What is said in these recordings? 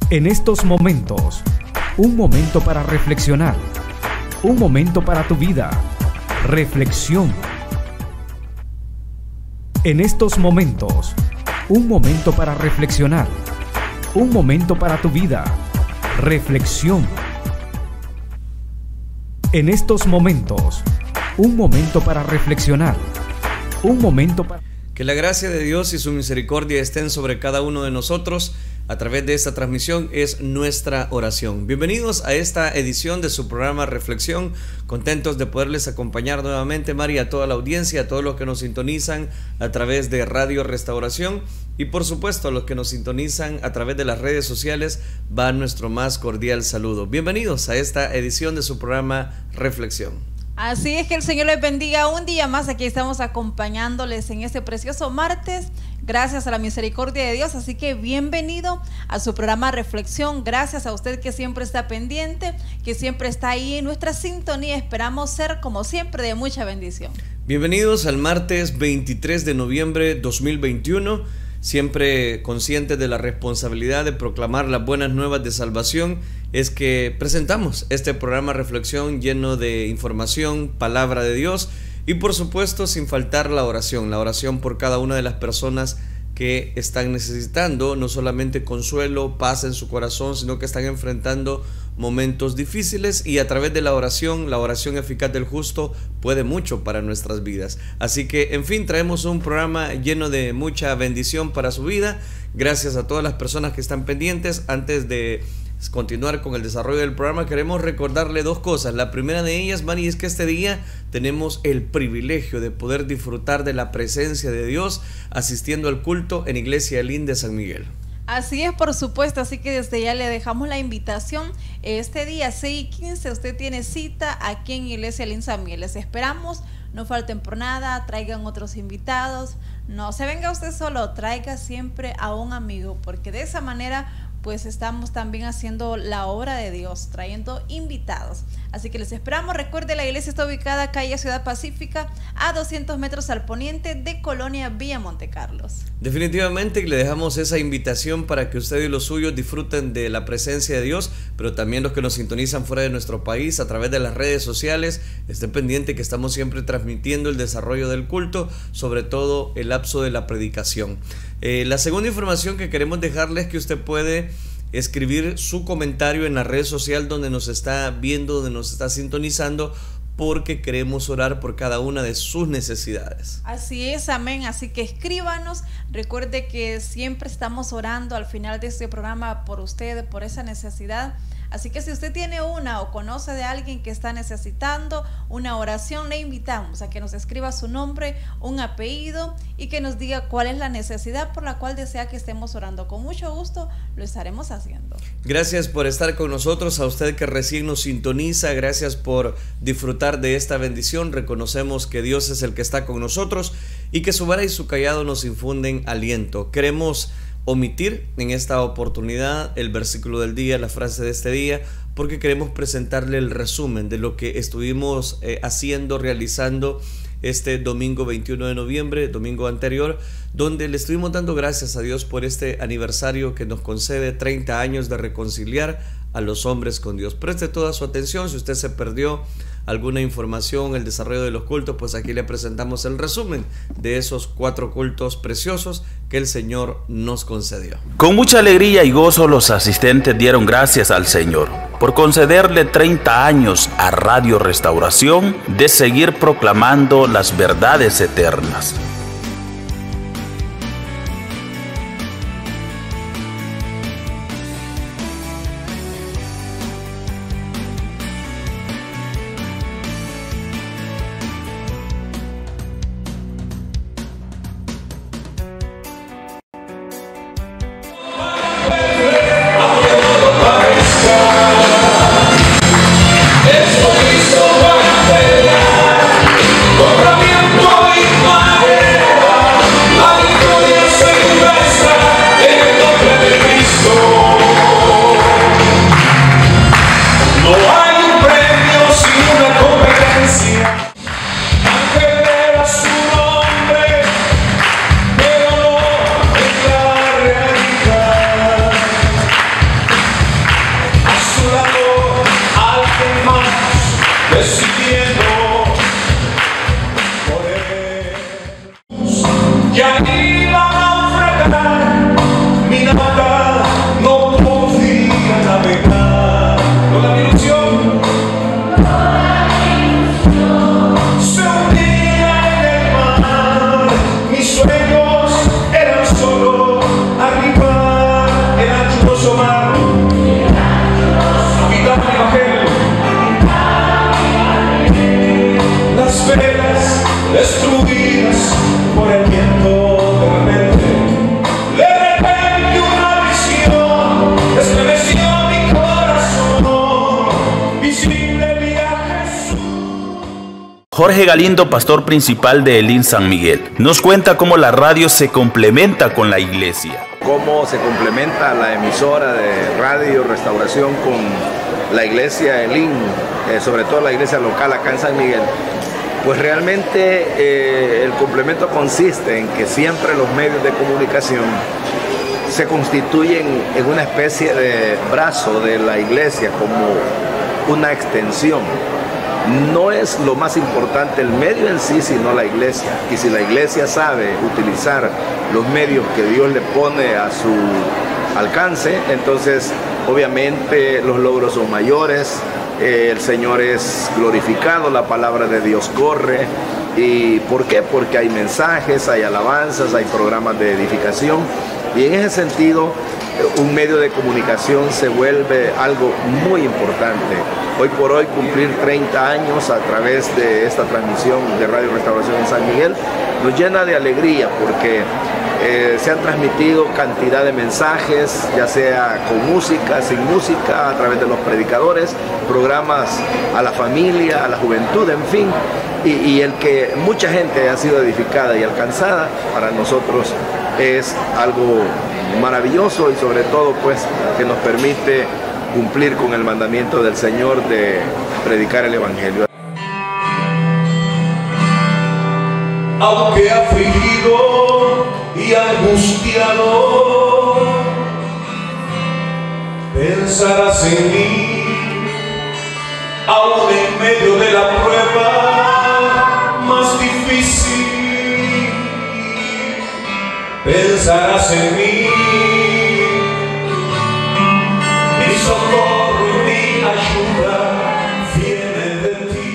En estos momentos, un momento para reflexionar, un momento para tu vida, reflexión. En estos momentos, un momento para reflexionar, un momento para tu vida, reflexión. En estos momentos, un momento para reflexionar, un momento para... Que la gracia de Dios y su misericordia estén sobre cada uno de nosotros. A través de esta transmisión es nuestra oración. Bienvenidos a esta edición de su programa Reflexión. Contentos de poderles acompañar nuevamente, Mari, a toda la audiencia, a todos los que nos sintonizan a través de Radio Restauración y por supuesto a los que nos sintonizan a través de las redes sociales, va nuestro más cordial saludo. Bienvenidos a esta edición de su programa Reflexión. Así es, que el Señor les bendiga un día más. Aquí estamos acompañándoles en este precioso martes, gracias a la misericordia de Dios. Así que bienvenido a su programa Reflexión. Gracias a usted que siempre está pendiente, que siempre está ahí en nuestra sintonía. Esperamos ser, como siempre, de mucha bendición. Bienvenidos al martes 23 de noviembre 2021. Siempre conscientes de la responsabilidad de proclamar las buenas nuevas de salvación, es que presentamos este programa Reflexión lleno de información, palabra de Dios y por supuesto sin faltar la oración por cada una de las personas que están necesitando no solamente consuelo, paz en su corazón, sino que están enfrentando momentos difíciles, y a través de la oración eficaz del justo puede mucho para nuestras vidas. Así que, en fin, traemos un programa lleno de mucha bendición para su vida. Gracias a todas las personas que están pendientes. Antes de continuar con el desarrollo del programa, queremos recordarle dos cosas. La primera de ellas, Mari, es que este día tenemos el privilegio de poder disfrutar de la presencia de Dios asistiendo al culto en Iglesia Elín de San Miguel. Así es, por supuesto, así que desde ya le dejamos la invitación. Este día 6:15 usted tiene cita aquí en Iglesia Elín San Miguel. Les esperamos, no falten por nada, traigan otros invitados. No se venga usted solo, traiga siempre a un amigo, porque de esa manera pues estamos también haciendo la obra de Dios, trayendo invitados. Así que les esperamos. Recuerde, la iglesia está ubicada calle Ciudad Pacífica, a 200 metros al poniente de Colonia Villa Montecarlos. Definitivamente le dejamos esa invitación para que usted y los suyos disfruten de la presencia de Dios, pero también los que nos sintonizan fuera de nuestro país a través de las redes sociales, estén pendientes que estamos siempre transmitiendo el desarrollo del culto, sobre todo el lapso de la predicación. La segunda información que queremos dejarles es que usted puede escribir su comentario en la red social donde nos está viendo, donde nos está sintonizando, porque queremos orar por cada una de sus necesidades. Así es, amén. Así que escríbanos. Recuerde que siempre estamos orando al final de este programa por usted, por esa necesidad. Así que si usted tiene una o conoce de alguien que está necesitando una oración, le invitamos a que nos escriba su nombre, un apellido y que nos diga cuál es la necesidad por la cual desea que estemos orando. Con mucho gusto lo estaremos haciendo. Gracias por estar con nosotros, a usted que recién nos sintoniza, gracias por disfrutar de esta bendición. Reconocemos que Dios es el que está con nosotros y que su vara y su cayado nos infunden aliento. Queremos omitir en esta oportunidad el versículo del día, la frase de este día, porque queremos presentarle el resumen de lo que estuvimos realizando este domingo 21 de noviembre, domingo anterior, donde le estuvimos dando gracias a Dios por este aniversario que nos concede 30 años de reconciliar a los hombres con Dios. Preste toda su atención. Si usted se perdió alguna información, el desarrollo de los cultos, pues aquí le presentamos el resumen de esos 4 cultos preciosos que el Señor nos concedió. Con mucha alegría y gozo los asistentes dieron gracias al Señor por concederle 30 años a Radio Restauración de seguir proclamando las verdades eternas. Compramiento y Jorge Galindo, pastor principal de Elín San Miguel, nos cuenta cómo la radio se complementa con la iglesia. Cómo se complementa la emisora de Radio Restauración con la iglesia Elín, sobre todo la iglesia local acá en San Miguel. Pues realmente el complemento consiste en que siempre los medios de comunicación se constituyen en una especie de brazo de la iglesia, como una extensión. No es lo más importante el medio en sí, sino la iglesia. Y si la iglesia sabe utilizar los medios que Dios le pone a su alcance, entonces obviamente los logros son mayores, el Señor es glorificado, la palabra de Dios corre. ¿Y por qué? Porque hay mensajes, hay alabanzas, hay programas de edificación. Y en ese sentido, un medio de comunicación se vuelve algo muy importante. Hoy por hoy cumplir 30 años a través de esta transmisión de Radio Restauración en San Miguel nos llena de alegría porque se han transmitido cantidad de mensajes, ya sea con música, sin música, a través de los predicadores, programas a la familia, a la juventud, en fin. Y el que mucha gente ha sido edificada y alcanzada, para nosotros es algo maravilloso y sobre todo pues que nos permite cumplir con el mandamiento del Señor de predicar el Evangelio. Aunque afligido y angustiado, pensarás en mí, aún en medio de la prueba más difícil, pensarás en mí, mi socorro y mi ayuda vienen de ti.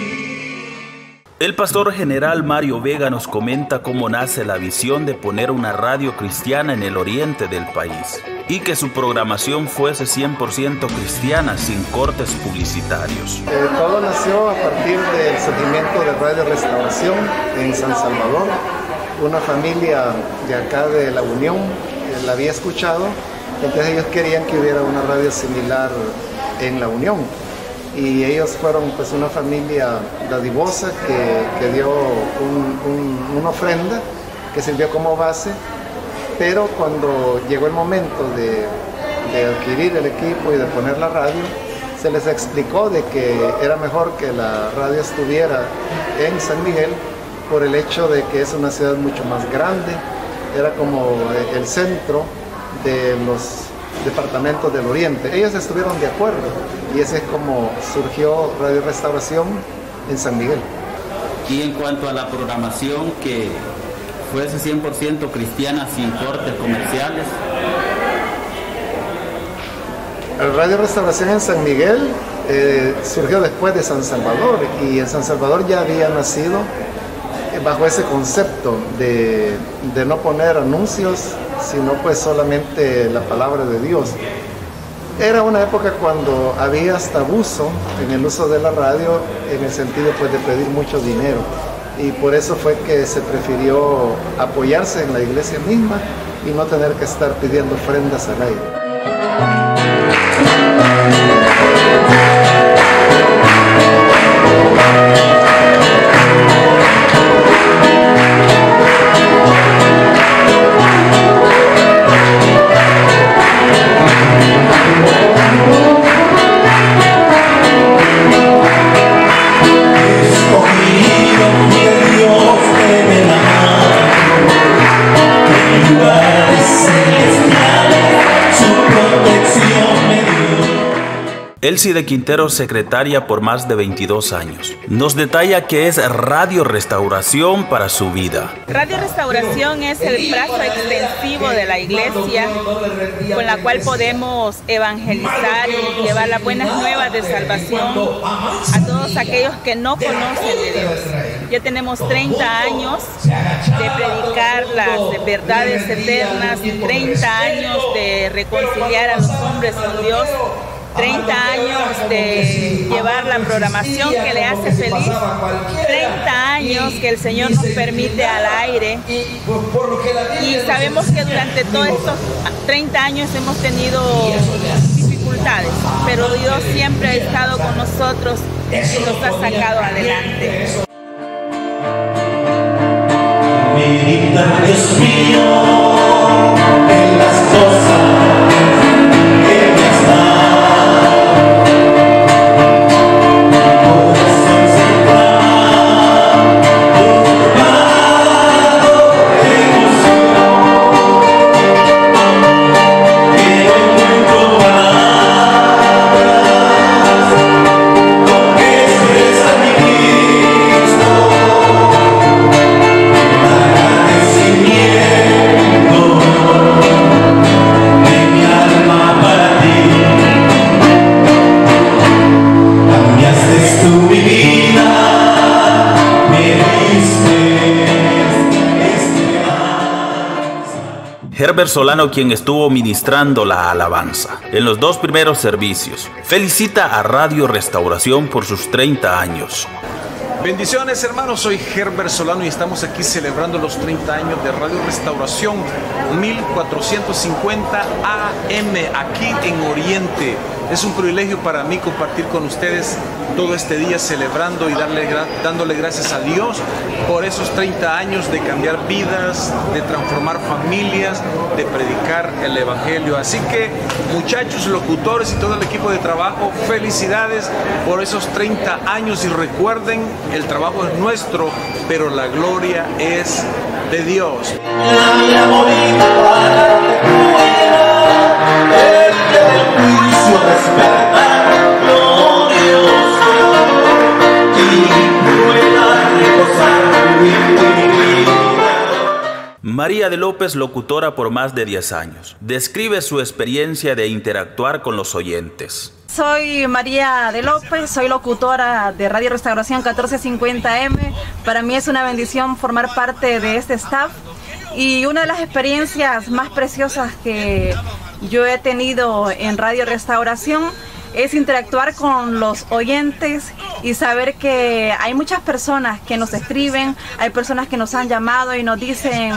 El pastor general Mario Vega nos comenta cómo nace la visión de poner una radio cristiana en el oriente del país y que su programación fuese 100% cristiana sin cortes publicitarios. Todo nació a partir del surgimiento de Radio Restauración en San Salvador. Una familia de acá de La Unión la había escuchado, entonces ellos querían que hubiera una radio similar en La Unión. Y ellos fueron pues una familia dadivosa que dio una ofrenda que sirvió como base, pero cuando llegó el momento de adquirir el equipo y de poner la radio, se les explicó de que era mejor que la radio estuviera en San Miguel por el hecho de que es una ciudad mucho más grande, era como el centro de los departamentos del oriente. Ellos estuvieron de acuerdo y así es como surgió Radio Restauración en San Miguel. Y en cuanto a la programación, que fuese 100% cristiana sin cortes comerciales. Radio Restauración en San Miguel surgió después de San Salvador, y en San Salvador ya había nacido bajo ese concepto de no poner anuncios, sino pues solamente la palabra de Dios. Era una época cuando había hasta abuso en el uso de la radio, en el sentido pues de pedir mucho dinero, y por eso fue que se prefirió apoyarse en la iglesia misma y no tener que estar pidiendo ofrendas al aire. Elsie de Quintero, secretaria por más de 22 años, nos detalla qué es Radio Restauración para su vida. Radio Restauración es el brazo extensivo de la iglesia con la cual podemos evangelizar y llevar las buenas nuevas de salvación a todos aquellos que no conocen de Dios. Ya tenemos 30 años de predicar las verdades eternas, 30 años de reconciliar a los hombres con Dios, 30 años de llevar la programación que le hace feliz, 30 años que el Señor nos permite al aire, y sabemos que durante todos estos 30 años hemos tenido dificultades, pero Dios siempre ha estado con nosotros y nos ha sacado adelante. medita, Dios mío, en las cosas que me has dado. Mi corazón se va turbado de emoción, que no encuentro palabras con que expresar mi Cristo, el agradecimiento de mi alma para ti. Cambiaste tú mi vida, me diste esperanza. Herbert Solano, quien estuvo ministrando la alabanza en los 2 primeros servicios, felicita a Radio Restauración por sus 30 años. Bendiciones, hermanos, soy Herbert Solano y estamos aquí celebrando los 30 años de Radio Restauración 1450 AM aquí en Oriente. Es un privilegio para mí compartir con ustedes todo este día celebrando y dándole gracias a Dios por esos 30 años de cambiar vidas, de transformar familias, de predicar el Evangelio. Así que, muchachos, locutores y todo el equipo de trabajo, felicidades por esos 30 años y recuerden, el trabajo es nuestro, pero la gloria es de Dios. La mía bonita para que pueda el día del juicio despertar glorioso y pueda reposar mi vida. María de López, locutora por más de 10 años, describe su experiencia de interactuar con los oyentes. Soy María de López, soy locutora de Radio Restauración 1450M. Para mí es una bendición formar parte de este staff y una de las experiencias más preciosas que yo he tenido en Radio Restauración es interactuar con los oyentes y saber que hay muchas personas que nos escriben, hay personas que nos han llamado y nos dicen,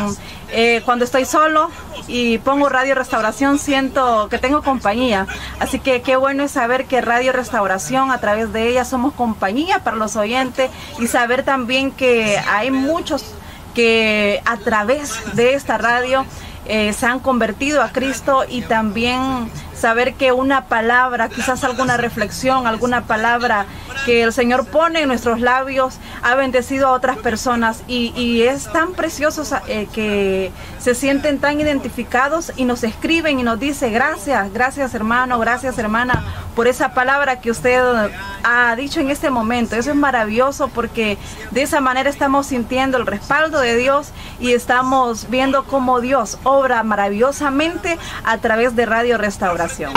cuando estoy solo y pongo Radio Restauración siento que tengo compañía. Así que qué bueno es saber que Radio Restauración, a través de ella somos compañía para los oyentes y saber también que hay muchos que a través de esta radio se han convertido a Cristo y también saber que una palabra, quizás alguna reflexión, alguna palabra que el Señor pone en nuestros labios ha bendecido a otras personas y es tan precioso que se sienten tan identificados y nos escriben y nos dice gracias hermano, gracias hermana por esa palabra que usted ha dicho en este momento. Eso es maravilloso porque de esa manera estamos sintiendo el respaldo de Dios y estamos viendo cómo Dios obra maravillosamente a través de Radio Restauración.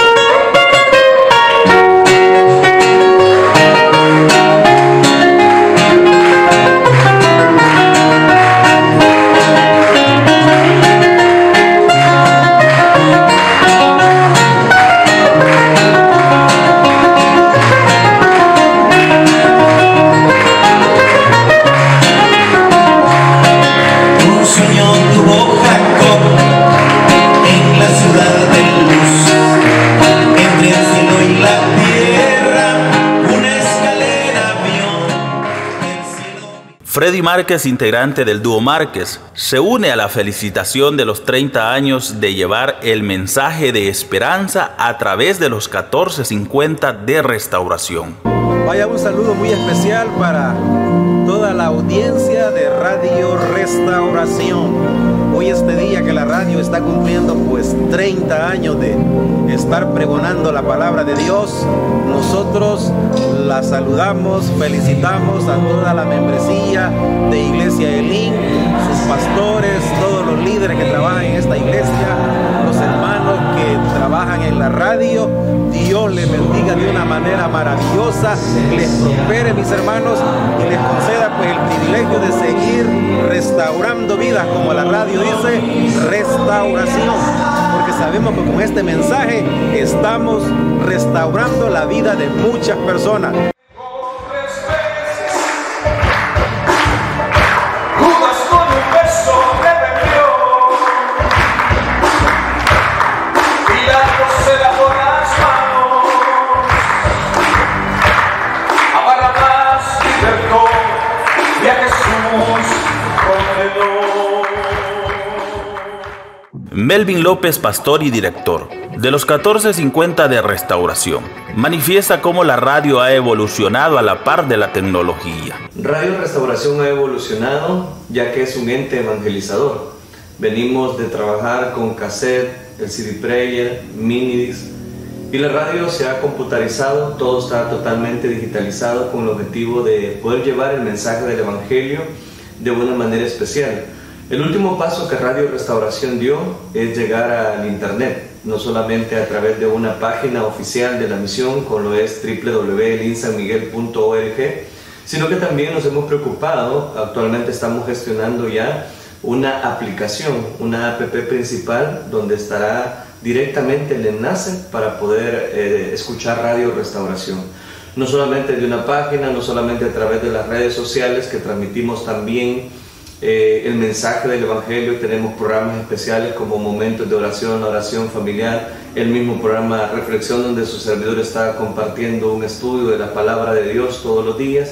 Un sueño tuvo Jacob en la ciudad de luz, entre el cielo y la tierra, una escalera vio el cielo. Freddy Márquez, integrante del dúo Márquez, se une a la felicitación de los 30 años de llevar el mensaje de esperanza a través de los 1450 de Restauración. Vaya, un saludo muy especial para toda la audiencia de Radio Restauración. Hoy este día que la radio está cumpliendo pues 30 años de estar pregonando la palabra de Dios, nosotros la saludamos, felicitamos a toda la membresía de Iglesia Elim, sus pastores, todos los líderes que trabajan en esta iglesia, los hermanos que trabajan en la radio. Dios les bendiga de una manera maravillosa, les prospere, mis hermanos, y les conceda pues el privilegio de seguir restaurando vidas, como la radio dice, restauración, porque sabemos que con este mensaje estamos restaurando la vida de muchas personas. Judas con un beso me vendió, Pilato se lavó las manos, a Barrabás libertó y a Jesús condenó. Melvin López, pastor y director de los 1450 de Restauración, manifiesta cómo la radio ha evolucionado a la par de la tecnología. Radio Restauración ha evolucionado ya que es un ente evangelizador. Venimos de trabajar con cassette, el CD player, minidisc, y la radio se ha computarizado, todo está totalmente digitalizado con el objetivo de poder llevar el mensaje del Evangelio de una manera especial. El último paso que Radio Restauración dio es llegar al internet, no solamente a través de una página oficial de la misión, como lo es www.elinsanmiguel.org, sino que también nos hemos preocupado, actualmente estamos gestionando ya una aplicación, una app principal, donde estará directamente el enlace para poder escuchar Radio Restauración. No solamente de una página, no solamente a través de las redes sociales, que transmitimos también el mensaje del Evangelio. Tenemos programas especiales como Momentos de Oración, Oración Familiar, el mismo programa Reflexión, donde su servidor está compartiendo un estudio de la Palabra de Dios todos los días.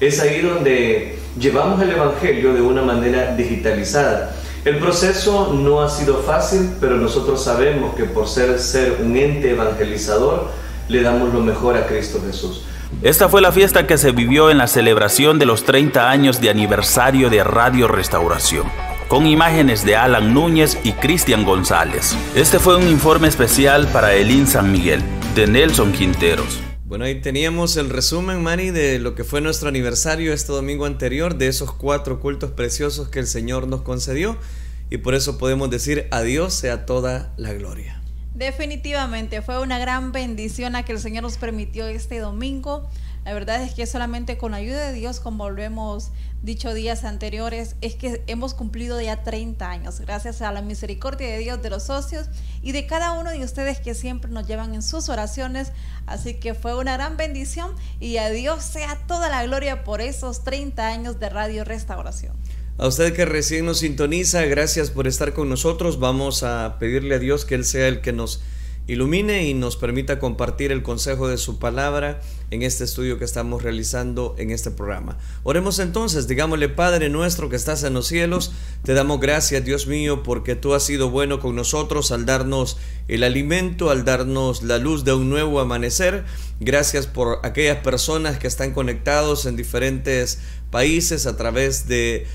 Es ahí donde llevamos el Evangelio de una manera digitalizada. El proceso no ha sido fácil, pero nosotros sabemos que por ser un ente evangelizador, le damos lo mejor a Cristo Jesús. Esta fue la fiesta que se vivió en la celebración de los 30 años de aniversario de Radio Restauración, con imágenes de Alan Núñez y Cristian González. Este fue un informe especial para Elín San Miguel, de Nelson Quinteros. Bueno, ahí teníamos el resumen, Manny, de lo que fue nuestro aniversario este domingo anterior, de esos 4 cultos preciosos que el Señor nos concedió, y por eso podemos decir: a Dios sea toda la gloria. Definitivamente fue una gran bendición a que el Señor nos permitió este domingo. La verdad es que solamente con la ayuda de Dios, como lo hemos dicho días anteriores, es que hemos cumplido ya 30 años, gracias a la misericordia de Dios, de los socios y de cada uno de ustedes que siempre nos llevan en sus oraciones. Así que fue una gran bendición, y a Dios sea toda la gloria por esos 30 años de Radio Restauración. A usted que recién nos sintoniza, gracias por estar con nosotros. Vamos a pedirle a Dios que Él sea el que nos ilumine y nos permita compartir el consejo de su palabra en este estudio que estamos realizando en este programa. Oremos entonces, digámosle: Padre nuestro que estás en los cielos, te damos gracias, Dios mío, porque tú has sido bueno con nosotros al darnos el alimento, al darnos la luz de un nuevo amanecer. Gracias por aquellas personas que están conectados en diferentes países a través de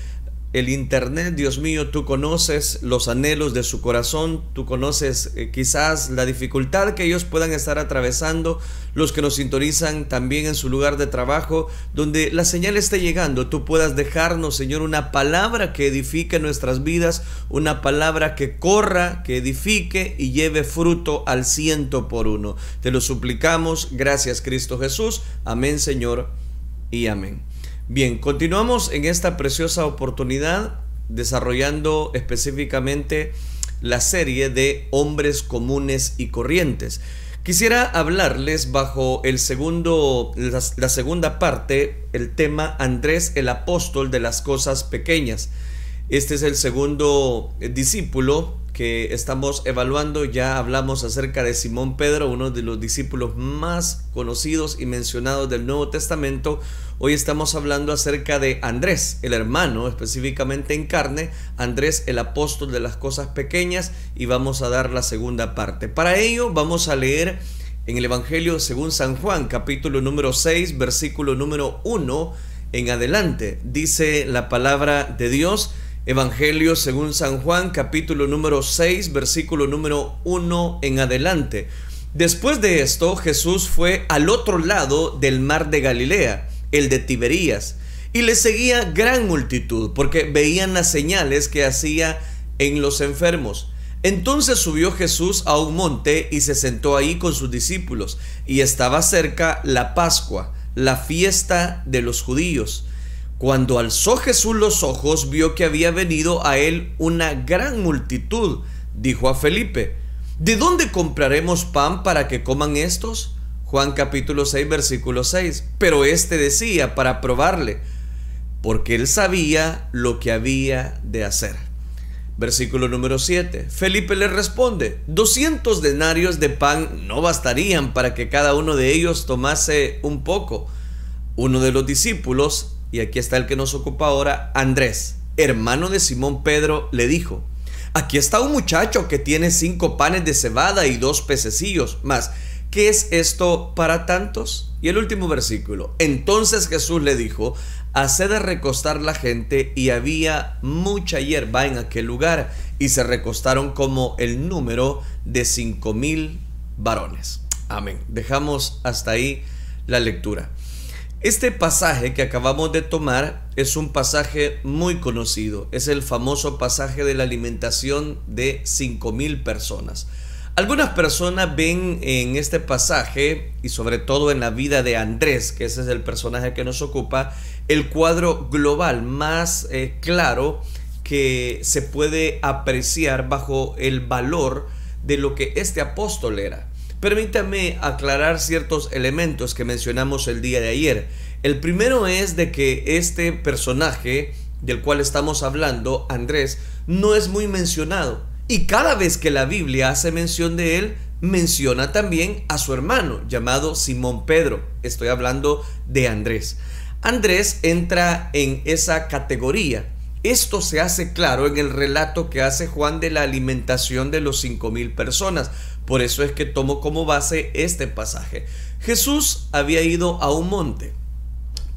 el internet. Dios mío, tú conoces los anhelos de su corazón, tú conoces quizás la dificultad que ellos puedan estar atravesando, los que nos sintonizan también en su lugar de trabajo, donde la señal esté llegando. Tú puedas dejarnos, Señor, una palabra que edifique nuestras vidas, una palabra que corra, que edifique y lleve fruto al 100%. Te lo suplicamos, gracias Cristo Jesús. Amén, Señor, y amén. Bien, continuamos en esta preciosa oportunidad desarrollando específicamente la serie de hombres comunes y corrientes. Quisiera hablarles bajo la segunda parte, el tema Andrés el apóstol de las cosas pequeñas. Este es el segundo discípulo que estamos evaluando. Ya hablamos acerca de Simón Pedro, uno de los discípulos más conocidos y mencionados del Nuevo Testamento. Hoy estamos hablando acerca de Andrés, el hermano, específicamente en carne, Andrés el apóstol de las cosas pequeñas, y vamos a dar la segunda parte. Para ello vamos a leer en el Evangelio según San Juan, capítulo número 6, versículo número 1 en adelante. Dice la palabra de Dios: Evangelio según San Juan, capítulo número 6, versículo número 1 en adelante. Después de esto, Jesús fue al otro lado del mar de Galilea, el de Tiberías, y le seguía gran multitud, porque veían las señales que hacía en los enfermos. Entonces subió Jesús a un monte y se sentó ahí con sus discípulos, y estaba cerca la Pascua, la fiesta de los judíos. Cuando alzó Jesús los ojos, vio que había venido a él una gran multitud. Dijo a Felipe: ¿de dónde compraremos pan para que coman estos? Juan capítulo 6, versículo 6. Pero éste decía para probarle, porque él sabía lo que había de hacer. Versículo número 7. Felipe le responde: 200 denarios de pan no bastarían para que cada uno de ellos tomase un poco. Uno de los discípulos, y aquí está el que nos ocupa ahora, Andrés, hermano de Simón Pedro, le dijo: Aquí está un muchacho que tiene 5 panes de cebada y 2 pececillos más. ¿Qué es esto para tantos? Y el último versículo. Entonces Jesús le dijo: haced recostar la gente, y había mucha hierba en aquel lugar, y se recostaron como el número de 5,000 varones. Amén. Dejamos hasta ahí la lectura. Este pasaje que acabamos de tomar es un pasaje muy conocido. Es el famoso pasaje de la alimentación de 5,000 personas. Algunas personas ven en este pasaje, y sobre todo en la vida de Andrés, que ese es el personaje que nos ocupa, el cuadro global más claro que se puede apreciar bajo el valor de lo que este apóstol era. Permítame aclarar ciertos elementos que mencionamos el día de ayer. El primero es de que este personaje del cual estamos hablando, Andrés, no es muy mencionado. Y cada vez que la Biblia hace mención de él, menciona también a su hermano llamado Simón Pedro. Estoy hablando de Andrés. Andrés entra en esa categoría. Esto se hace claro en el relato que hace Juan de la alimentación de los 5,000 personas. Por eso es que tomo como base este pasaje. Jesús había ido a un monte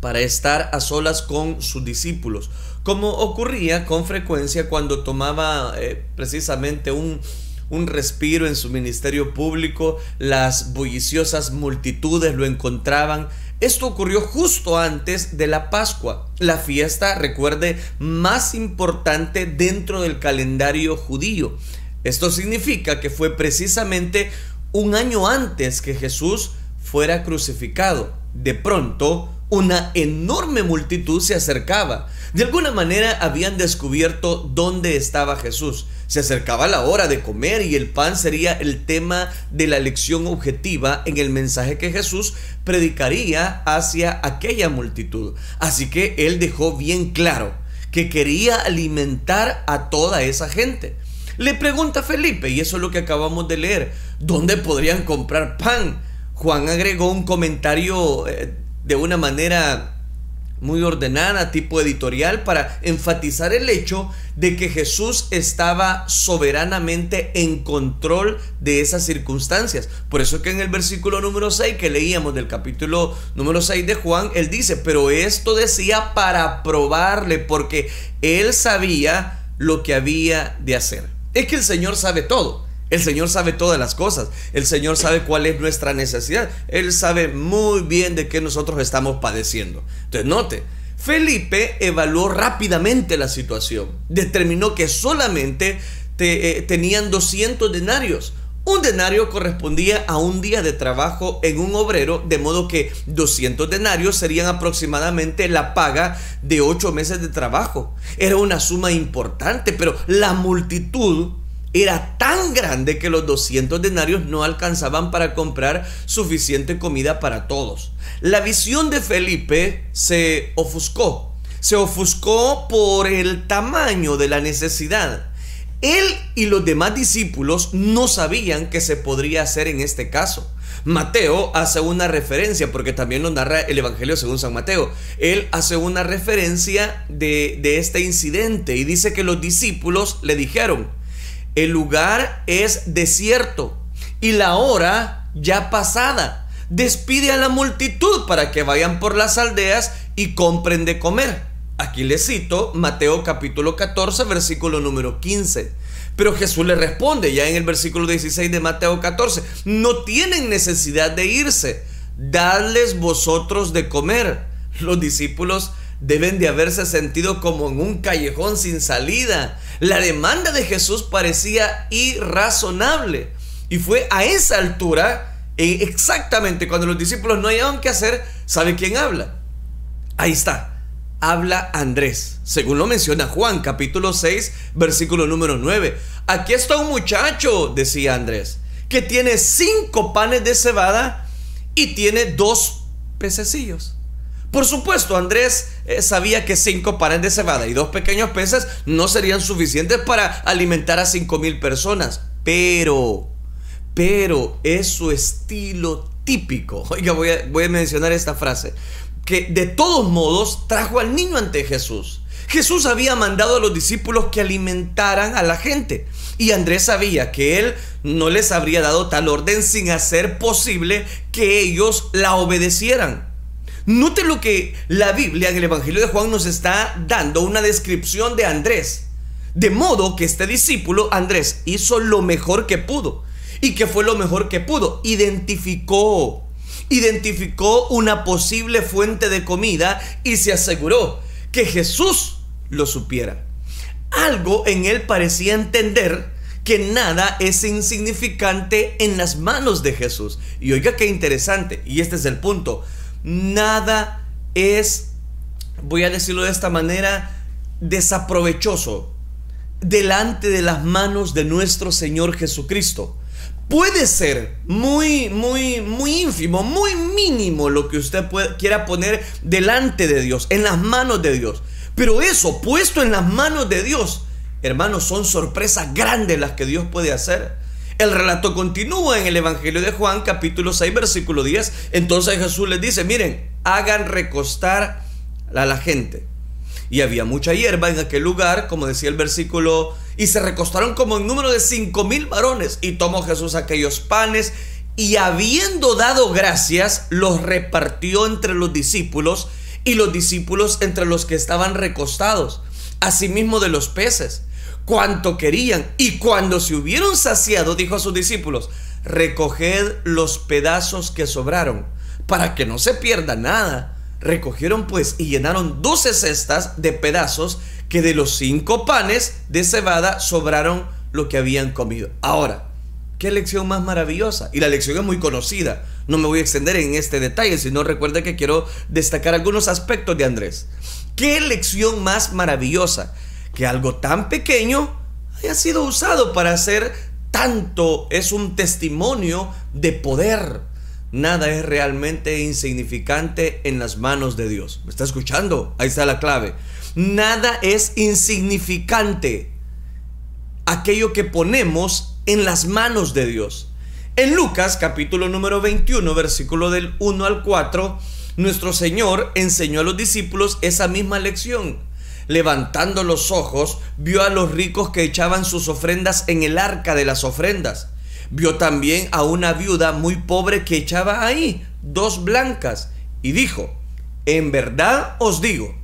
para estar a solas con sus discípulos, como ocurría con frecuencia cuando tomaba precisamente un respiro en su ministerio público. Las bulliciosas multitudes lo encontraban. Esto ocurrió justo antes de la Pascua, la fiesta, recuerde, más importante dentro del calendario judío. Esto significa que fue precisamente un año antes que Jesús fuera crucificado. De pronto, una enorme multitud se acercaba. De alguna manera habían descubierto dónde estaba Jesús. Se acercaba la hora de comer y el pan sería el tema de la lección objetiva en el mensaje que Jesús predicaría hacia aquella multitud. Así que él dejó bien claro que quería alimentar a toda esa gente. Le pregunta a Felipe, y eso es lo que acabamos de leer, ¿dónde podrían comprar pan? Juan agregó un comentario de una manera muy ordenada, tipo editorial, para enfatizar el hecho de que Jesús estaba soberanamente en control de esas circunstancias. Por eso es que en el versículo número 6 que leíamos del capítulo número 6 de Juan, él dice: pero esto decía para probarle, porque él sabía lo que había de hacer. Es que el Señor sabe todo. El Señor sabe todas las cosas. El Señor sabe cuál es nuestra necesidad. Él sabe muy bien de qué nosotros estamos padeciendo. Entonces note, Felipe evaluó rápidamente la situación. Determinó que solamente tenían 200 denarios. Un denario correspondía a un día de trabajo en un obrero, de modo que 200 denarios serían aproximadamente la paga de 8 meses de trabajo. Era una suma importante, pero la multitud era tan grande que los 200 denarios no alcanzaban para comprar suficiente comida para todos. La visión de Felipe se ofuscó por el tamaño de la necesidad. Él y los demás discípulos no sabían qué se podría hacer en este caso. Mateo hace una referencia, porque también lo narra el Evangelio según San Mateo. Él hace una referencia de este incidente y dice que los discípulos le dijeron: el lugar es desierto y la hora ya pasada. Despide a la multitud para que vayan por las aldeas y compren de comer. Aquí les cito Mateo capítulo 14, versículo número 15. Pero Jesús le responde ya en el versículo 16 de Mateo 14: no tienen necesidad de irse, dadles vosotros de comer. Los discípulos deben de haberse sentido como en un callejón sin salida. La demanda de Jesús parecía irrazonable. Y fue a esa altura, exactamente cuando los discípulos no hallaban qué hacer, ¿sabe quién habla? Ahí está. Habla Andrés, según lo menciona Juan capítulo 6 versículo número 9. Aquí está un muchacho, decía Andrés, que tiene 5 panes de cebada y tiene 2 pececillos. Por supuesto, Andrés sabía que 5 panes de cebada y 2 pequeños peces no serían suficientes para alimentar a 5,000 personas. Pero es su estilo típico. Oiga, voy a mencionar esta frase, que de todos modos trajo al niño ante Jesús. Jesús había mandado a los discípulos que alimentaran a la gente, y Andrés sabía que él no les habría dado tal orden sin hacer posible que ellos la obedecieran. Note lo que la Biblia en el Evangelio de Juan nos está dando, una descripción de Andrés. De modo que este discípulo, Andrés, hizo lo mejor que pudo. ¿Y qué fue lo mejor que pudo? Identificó una posible fuente de comida y se aseguró que Jesús lo supiera. Algo en él parecía entender que nada es insignificante en las manos de Jesús. Y oiga qué interesante, y este es el punto: nada es, voy a decirlo de esta manera, desaprovechoso delante de las manos de nuestro Señor Jesucristo. Puede ser muy ínfimo, muy mínimo lo que usted quiera poner delante de Dios, en las manos de Dios. Pero eso, puesto en las manos de Dios, hermanos, son sorpresas grandes las que Dios puede hacer. El relato continúa en el Evangelio de Juan, capítulo 6, versículo 10. Entonces Jesús les dice: miren, hagan recostar a la gente. Y había mucha hierba en aquel lugar, como decía el versículo, y se recostaron como en número de 5,000 varones. Y tomó Jesús aquellos panes, y habiendo dado gracias, los repartió entre los discípulos, y los discípulos entre los que estaban recostados, asimismo de los peces, cuanto querían. Y cuando se hubieron saciado, dijo a sus discípulos: recoged los pedazos que sobraron, para que no se pierda nada. Recogieron pues y llenaron 12 cestas de pedazos, que de los 5 panes de cebada sobraron lo que habían comido. Ahora, qué lección más maravillosa. Y la lección es muy conocida. No me voy a extender en este detalle, sino recuerde que quiero destacar algunos aspectos de Andrés. Qué lección más maravillosa, que algo tan pequeño haya sido usado para hacer tanto. Es un testimonio de poder. Nada es realmente insignificante en las manos de Dios. ¿Me está escuchando? Ahí está la clave. Nada es insignificante aquello que ponemos en las manos de Dios. En Lucas capítulo número 21, versículo del 1 al 4, nuestro Señor enseñó a los discípulos esa misma lección. Levantando los ojos, vio a los ricos que echaban sus ofrendas en el arca de las ofrendas. Vio también a una viuda muy pobre que echaba ahí 2 blancas, y dijo: en verdad os digo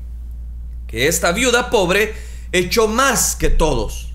que esta viuda pobre echó más que todos,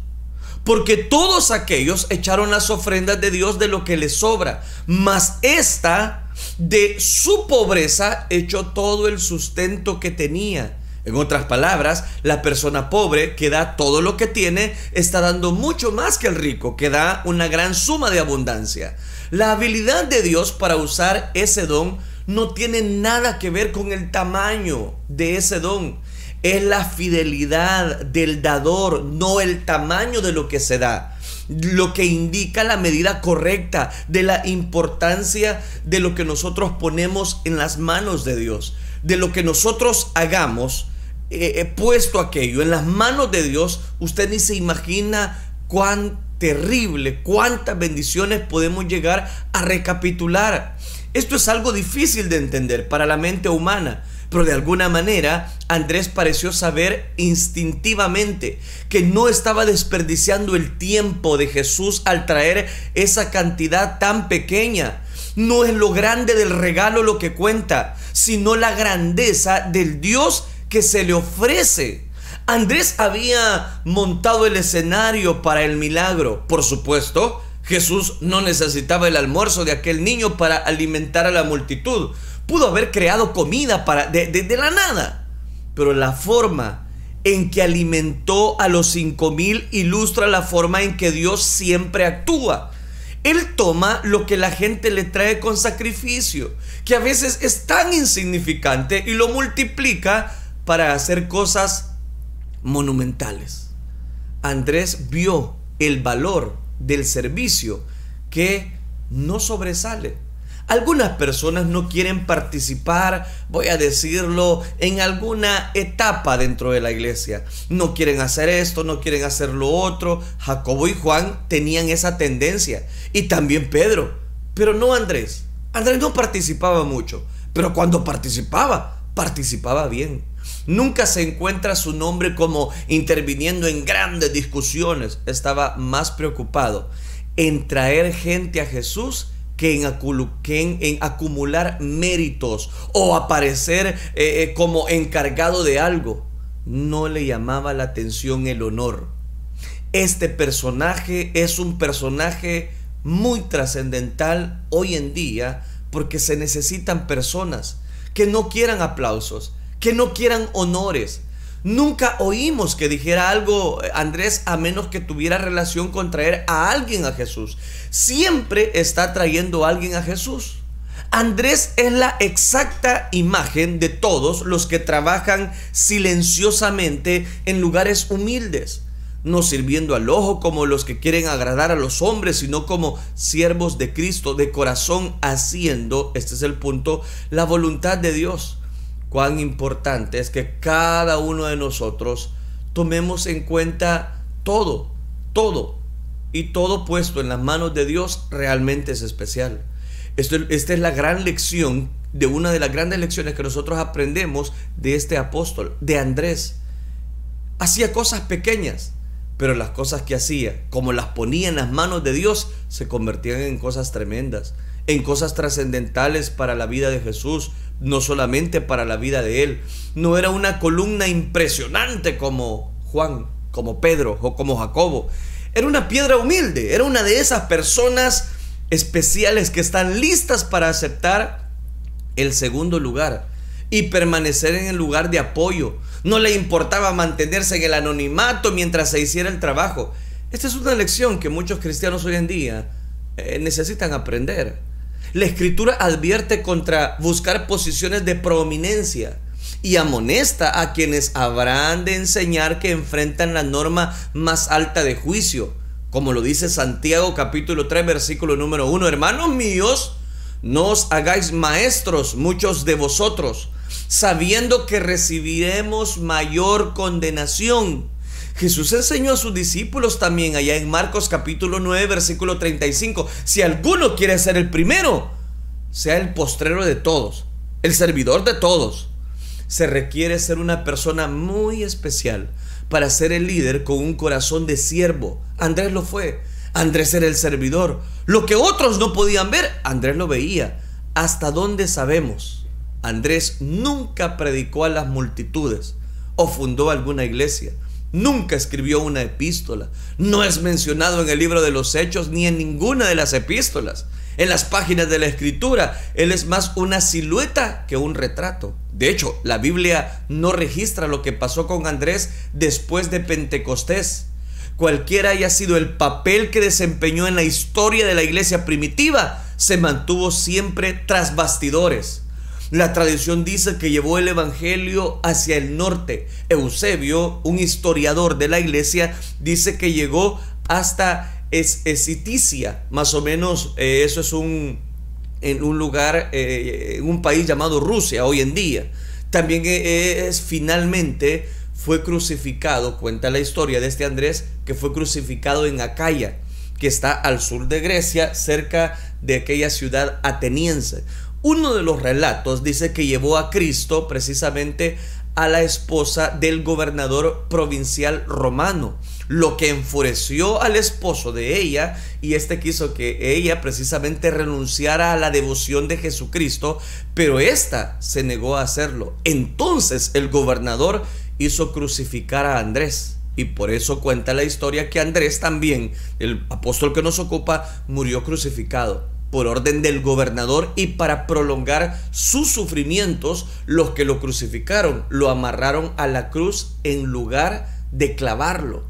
porque todos aquellos echaron las ofrendas de Dios de lo que les sobra, mas esta de su pobreza echó todo el sustento que tenía. En otras palabras, la persona pobre que da todo lo que tiene está dando mucho más que el rico, que da una gran suma de abundancia. La habilidad de Dios para usar ese don no tiene nada que ver con el tamaño de ese don. Es la fidelidad del dador, no el tamaño de lo que se da, lo que indica la medida correcta de la importancia de lo que nosotros ponemos en las manos de Dios, de lo que nosotros hagamos. Puesto aquello en las manos de Dios, usted ni se imagina cuán terrible, cuántas bendiciones podemos llegar a recapitular. Esto es algo difícil de entender para la mente humana, pero de alguna manera Andrés pareció saber instintivamente que no estaba desperdiciando el tiempo de Jesús al traer esa cantidad tan pequeña. No es lo grande del regalo lo que cuenta, sino la grandeza del Dios que se le ofrece. Andrés había montado el escenario para el milagro. Por supuesto, Jesús no necesitaba el almuerzo de aquel niño para alimentar a la multitud. Pudo haber creado comida de la nada. Pero la forma en que alimentó a los 5,000 ilustra la forma en que Dios siempre actúa. Él toma lo que la gente le trae con sacrificio, que a veces es tan insignificante, y lo multiplica para hacer cosas monumentales. Andrés vio el valor del servicio que no sobresale. Algunas personas no quieren participar, voy a decirlo, en alguna etapa dentro de la iglesia. No quieren hacer esto, no quieren hacer lo otro. Jacobo y Juan tenían esa tendencia, y también Pedro, pero no Andrés. Andrés no participaba mucho, pero cuando participaba bien. Nunca se encuentra su nombre como interviniendo en grandes discusiones. Estaba más preocupado en traer gente a Jesús que en acumular méritos o aparecer como encargado de algo. No le llamaba la atención el honor. Este personaje es un personaje muy trascendental hoy en día, porque se necesitan personas que no quieran aplausos, que no quieran honores. Nunca oímos que dijera algo Andrés, a menos que tuviera relación con traer a alguien a Jesús. Siempre está trayendo a alguien a Jesús. Andrés es la exacta imagen de todos los que trabajan silenciosamente en lugares humildes, no sirviendo al ojo como los que quieren agradar a los hombres, sino como siervos de Cristo, de corazón, haciendo, este es el punto, la voluntad de Dios. Cuán importante es que cada uno de nosotros tomemos en cuenta todo, y todo puesto en las manos de Dios realmente es especial. Esta es la gran lección, de una de las grandes lecciones que nosotros aprendemos de este apóstol, de Andrés. Hacía cosas pequeñas, pero las cosas que hacía, como las ponía en las manos de Dios, se convertían en cosas tremendas, en cosas trascendentales para la vida de Jesús, no solamente para la vida de él. No era una columna impresionante como Juan, como Pedro o como Jacobo. Era una piedra humilde, era una de esas personas especiales que están listas para aceptar el segundo lugar y permanecer en el lugar de apoyo. No le importaba mantenerse en el anonimato mientras se hiciera el trabajo. Esta es una lección que muchos cristianos hoy en día necesitan aprender. La Escritura advierte contra buscar posiciones de prominencia y amonesta a quienes habrán de enseñar que enfrentan la norma más alta de juicio, como lo dice Santiago capítulo 3 versículo número 1. Hermanos míos, no os hagáis maestros muchos de vosotros, sabiendo que recibiremos mayor condenación. Jesús enseñó a sus discípulos también allá en Marcos capítulo 9 versículo 35. Si alguno quiere ser el primero, sea el postrero de todos, el servidor de todos. Se requiere ser una persona muy especial para ser el líder con un corazón de siervo. Andrés lo fue. Andrés era el servidor. Lo que otros no podían ver, Andrés lo veía. ¿Hasta dónde sabemos? Andrés nunca predicó a las multitudes o fundó alguna iglesia. Nunca escribió una epístola. No es mencionado en el libro de los Hechos ni en ninguna de las epístolas. En las páginas de la Escritura, él es más una silueta que un retrato. De hecho, la Biblia no registra lo que pasó con Andrés después de Pentecostés. Cualquiera haya sido el papel que desempeñó en la historia de la iglesia primitiva, se mantuvo siempre tras bastidores. La tradición dice que llevó el evangelio hacia el norte. Eusebio, un historiador de la iglesia, dice que llegó hasta Esciticia, más o menos. Eso es en un lugar, en un país llamado Rusia hoy en día. También finalmente fue crucificado, cuenta la historia de este Andrés, que fue crucificado en Acaya, que está al sur de Grecia, cerca de aquella ciudad ateniense. Uno de los relatos dice que llevó a Cristo precisamente a la esposa del gobernador provincial romano, lo que enfureció al esposo de ella, y este quiso que ella precisamente renunciara a la devoción de Jesucristo, pero ésta se negó a hacerlo. Entonces el gobernador hizo crucificar a Andrés, y por eso cuenta la historia que Andrés también, el apóstol que nos ocupa, murió crucificado por orden del gobernador, y para prolongar sus sufrimientos, los que lo crucificaron lo amarraron a la cruz en lugar de clavarlo.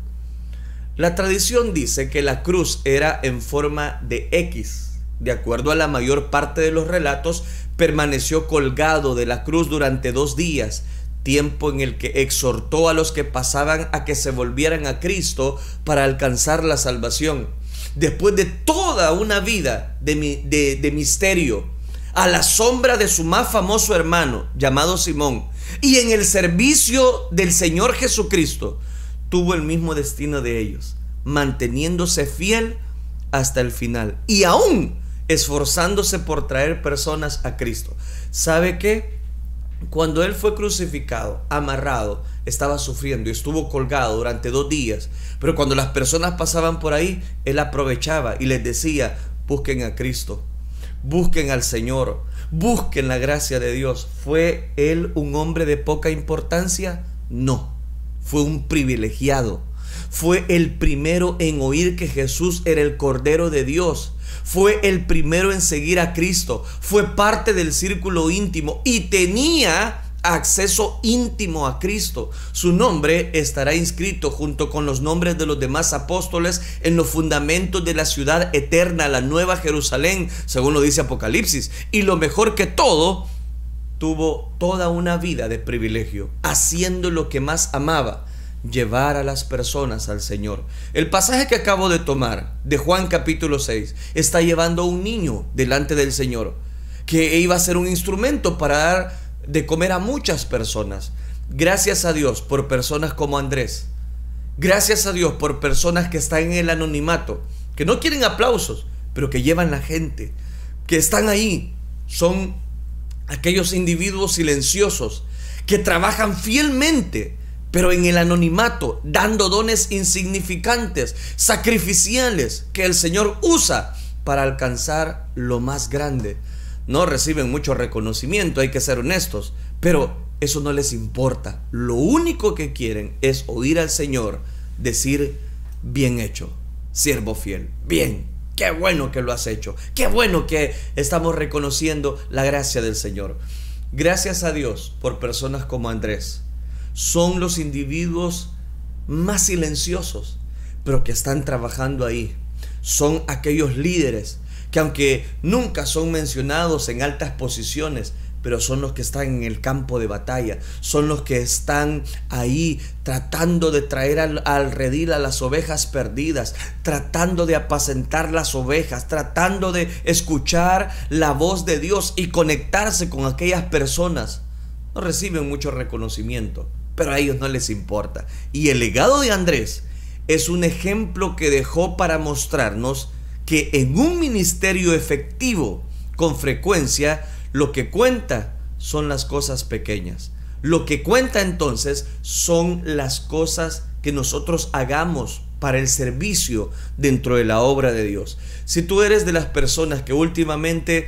La tradición dice que la cruz era en forma de X. De acuerdo a la mayor parte de los relatos, permaneció colgado de la cruz durante 2 días, tiempo en el que exhortó a los que pasaban a que se volvieran a Cristo para alcanzar la salvación. Después de toda una vida de misterio, a la sombra de su más famoso hermano llamado Simón, y en el servicio del Señor Jesucristo, tuvo el mismo destino de ellos, manteniéndose fiel hasta el final y aún esforzándose por traer personas a Cristo. ¿Sabe qué? Cuando él fue crucificado, amarrado, estaba sufriendo y estuvo colgado durante 2 días. Pero cuando las personas pasaban por ahí, él aprovechaba y les decía: busquen a Cristo, busquen al Señor, busquen la gracia de Dios. ¿Fue él un hombre de poca importancia? No, fue un privilegiado. Fue el primero en oír que Jesús era el Cordero de Dios. Fue el primero en seguir a Cristo. Fue parte del círculo íntimo y tenía acceso íntimo a Cristo. Su nombre estará inscrito junto con los nombres de los demás apóstoles en los fundamentos de la ciudad eterna, la Nueva Jerusalén, según lo dice Apocalipsis. Y lo mejor que todo, tuvo toda una vida de privilegio, haciendo lo que más amaba: llevar a las personas al Señor. El pasaje que acabo de tomar de Juan capítulo 6 está llevando a un niño delante del Señor, que iba a ser un instrumento para dar de comer a muchas personas. Gracias a Dios por personas como Andrés. Gracias a Dios por personas que están en el anonimato, que no quieren aplausos, pero que llevan la gente, que están ahí. Son aquellos individuos silenciosos que trabajan fielmente, pero en el anonimato, dando dones insignificantes, sacrificiales, que el Señor usa para alcanzar lo más grande. No reciben mucho reconocimiento, hay que ser honestos, pero eso no les importa. Lo único que quieren es oír al Señor decir: bien hecho, siervo fiel. Bien, qué bueno que lo has hecho. Qué bueno que estamos reconociendo la gracia del Señor. Gracias a Dios por personas como Andrés. Son los individuos más silenciosos, pero que están trabajando ahí. Son aquellos líderes que, aunque nunca son mencionados en altas posiciones, pero son los que están en el campo de batalla. Son los que están ahí tratando de traer al redil a las ovejas perdidas, tratando de apacentar las ovejas, tratando de escuchar la voz de Dios y conectarse con aquellas personas. No reciben mucho reconocimiento, pero a ellos no les importa. Y el legado de Andrés es un ejemplo que dejó para mostrarnos que en un ministerio efectivo, con frecuencia, lo que cuenta son las cosas pequeñas. Lo que cuenta entonces son las cosas que nosotros hagamos para el servicio dentro de la obra de Dios. Si tú eres de las personas que últimamente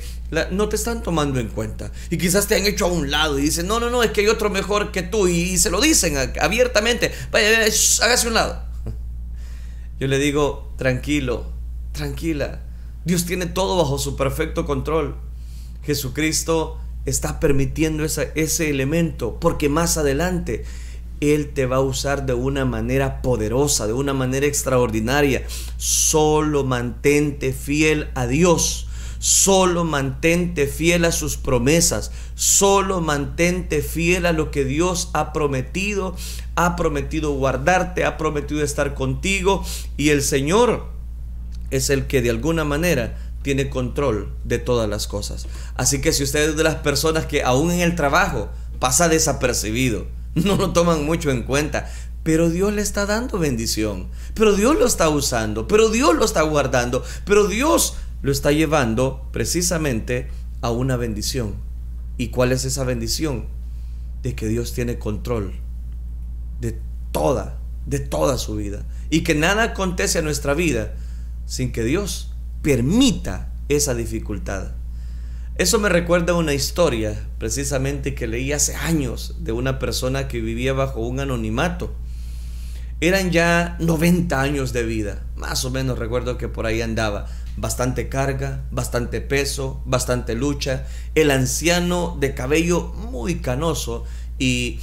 no te están tomando en cuenta y quizás te han hecho a un lado y dicen: no, es que hay otro mejor que tú, y se lo dicen abiertamente: vaya, hágase un lado. Yo le digo: tranquilo, tranquila, Dios tiene todo bajo su perfecto control. Jesucristo está permitiendo ese elemento porque más adelante Él te va a usar de una manera poderosa, de una manera extraordinaria. Solo mantente fiel a Dios. Solo mantente fiel a sus promesas. Solo mantente fiel a lo que Dios ha prometido. Ha prometido guardarte, ha prometido estar contigo. Y el Señor es el que de alguna manera tiene control de todas las cosas. Así que si usted es de las personas que aún en el trabajo pasa desapercibido, no lo toman mucho en cuenta, pero Dios le está dando bendición, pero Dios lo está usando, pero Dios lo está guardando, pero Dios lo está llevando precisamente a una bendición. ¿Y cuál es esa bendición? De que Dios tiene control de toda su vida, y que nada acontece a nuestra vida sin que Dios permita esa dificultad. Eso me recuerda a una historia precisamente que leí hace años de una persona que vivía bajo un anonimato. Eran ya 90 años de vida, más o menos, recuerdo que por ahí andaba. Bastante carga, bastante peso, bastante lucha. El anciano de cabello muy canoso y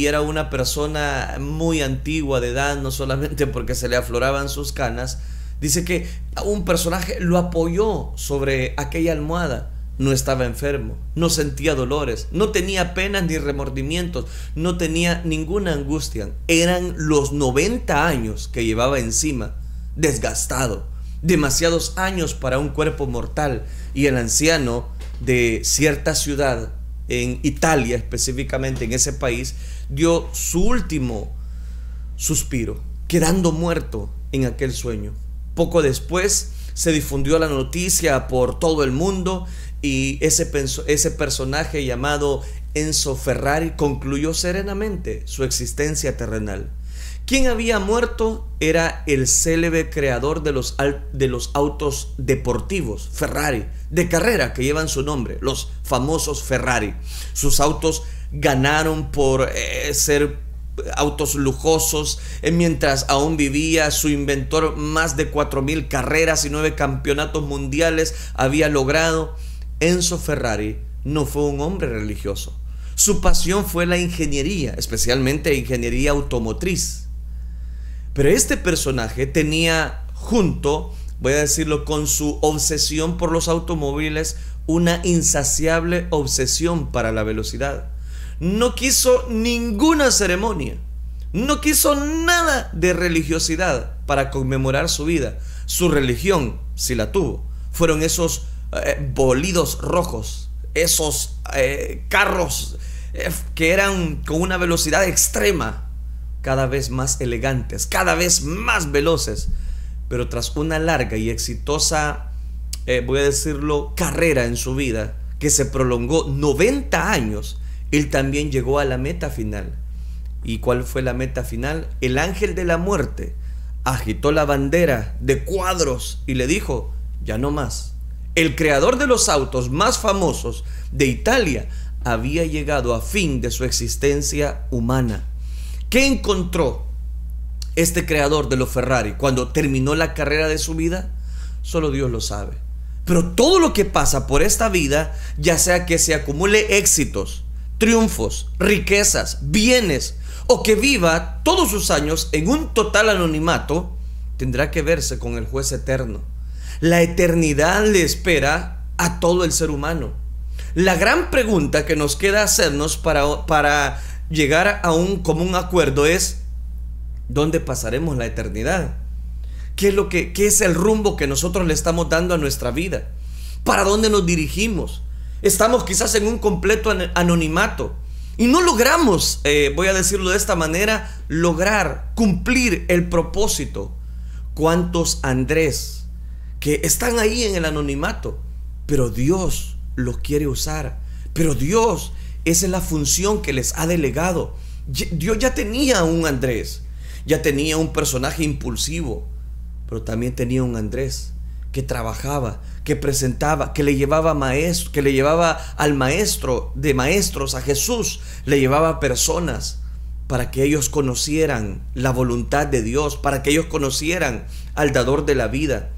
era una persona muy antigua de edad, no solamente porque se le afloraban sus canas. Dice que un personaje lo apoyó sobre aquella almohada. No estaba enfermo, no sentía dolores, no tenía penas ni remordimientos, no tenía ninguna angustia. Eran los 90 años que llevaba encima, desgastado, demasiados años para un cuerpo mortal. Y el anciano de cierta ciudad, en Italia específicamente, en ese país, dio su último suspiro, quedando muerto en aquel sueño. Poco después se difundió la noticia por todo el mundo y ese personaje llamado Enzo Ferrari concluyó serenamente su existencia terrenal. Quien había muerto era el célebre creador de los autos deportivos, Ferrari, de carrera, que llevan su nombre, los famosos Ferrari. Sus autos ganaron por ser autos lujosos, mientras aún vivía. Su inventor más de 4.000 carreras y 9 campeonatos mundiales había logrado. Enzo Ferrari no fue un hombre religioso. Su pasión fue la ingeniería, especialmente ingeniería automotriz. Pero este personaje tenía junto, voy a decirlo, con su obsesión por los automóviles, una insaciable obsesión para la velocidad. No quiso ninguna ceremonia, no quiso nada de religiosidad para conmemorar su vida. Su religión, si la tuvo, fueron esos bolidos rojos, esos carros que eran con una velocidad extrema, cada vez más elegantes, cada vez más veloces. Pero tras una larga y exitosa, voy a decirlo, carrera en su vida, que se prolongó 90 años, él también llegó a la meta final. ¿Y cuál fue la meta final? El ángel de la muerte agitó la bandera de cuadros y le dijo: ya no más. El creador de los autos más famosos de Italia había llegado a fin de su existencia humana. ¿Qué encontró este creador de los Ferrari cuando terminó la carrera de su vida? Solo Dios lo sabe. Pero todo lo que pasa por esta vida, ya sea que se acumule éxitos, triunfos, riquezas, bienes, o que viva todos sus años en un total anonimato, tendrá que verse con el juez eterno. La eternidad le espera a todo el ser humano. La gran pregunta que nos queda hacernos para llegar a un común acuerdo es: ¿dónde pasaremos la eternidad? ¿Qué es el rumbo que nosotros le estamos dando a nuestra vida? ¿Para dónde nos dirigimos? Estamos quizás en un completo anonimato y no logramos, voy a decirlo de esta manera, lograr cumplir el propósito. ¿Cuántos Andrés que están ahí en el anonimato, pero Dios los quiere usar? Pero Dios, esa es la función que les ha delegado. Dios ya tenía un Andrés, ya tenía un personaje impulsivo, pero también tenía un Andrés que trabajaba, que presentaba, que le llevaba al maestro de maestros, a Jesús, le llevaba personas para que ellos conocieran la voluntad de Dios, para que ellos conocieran al dador de la vida.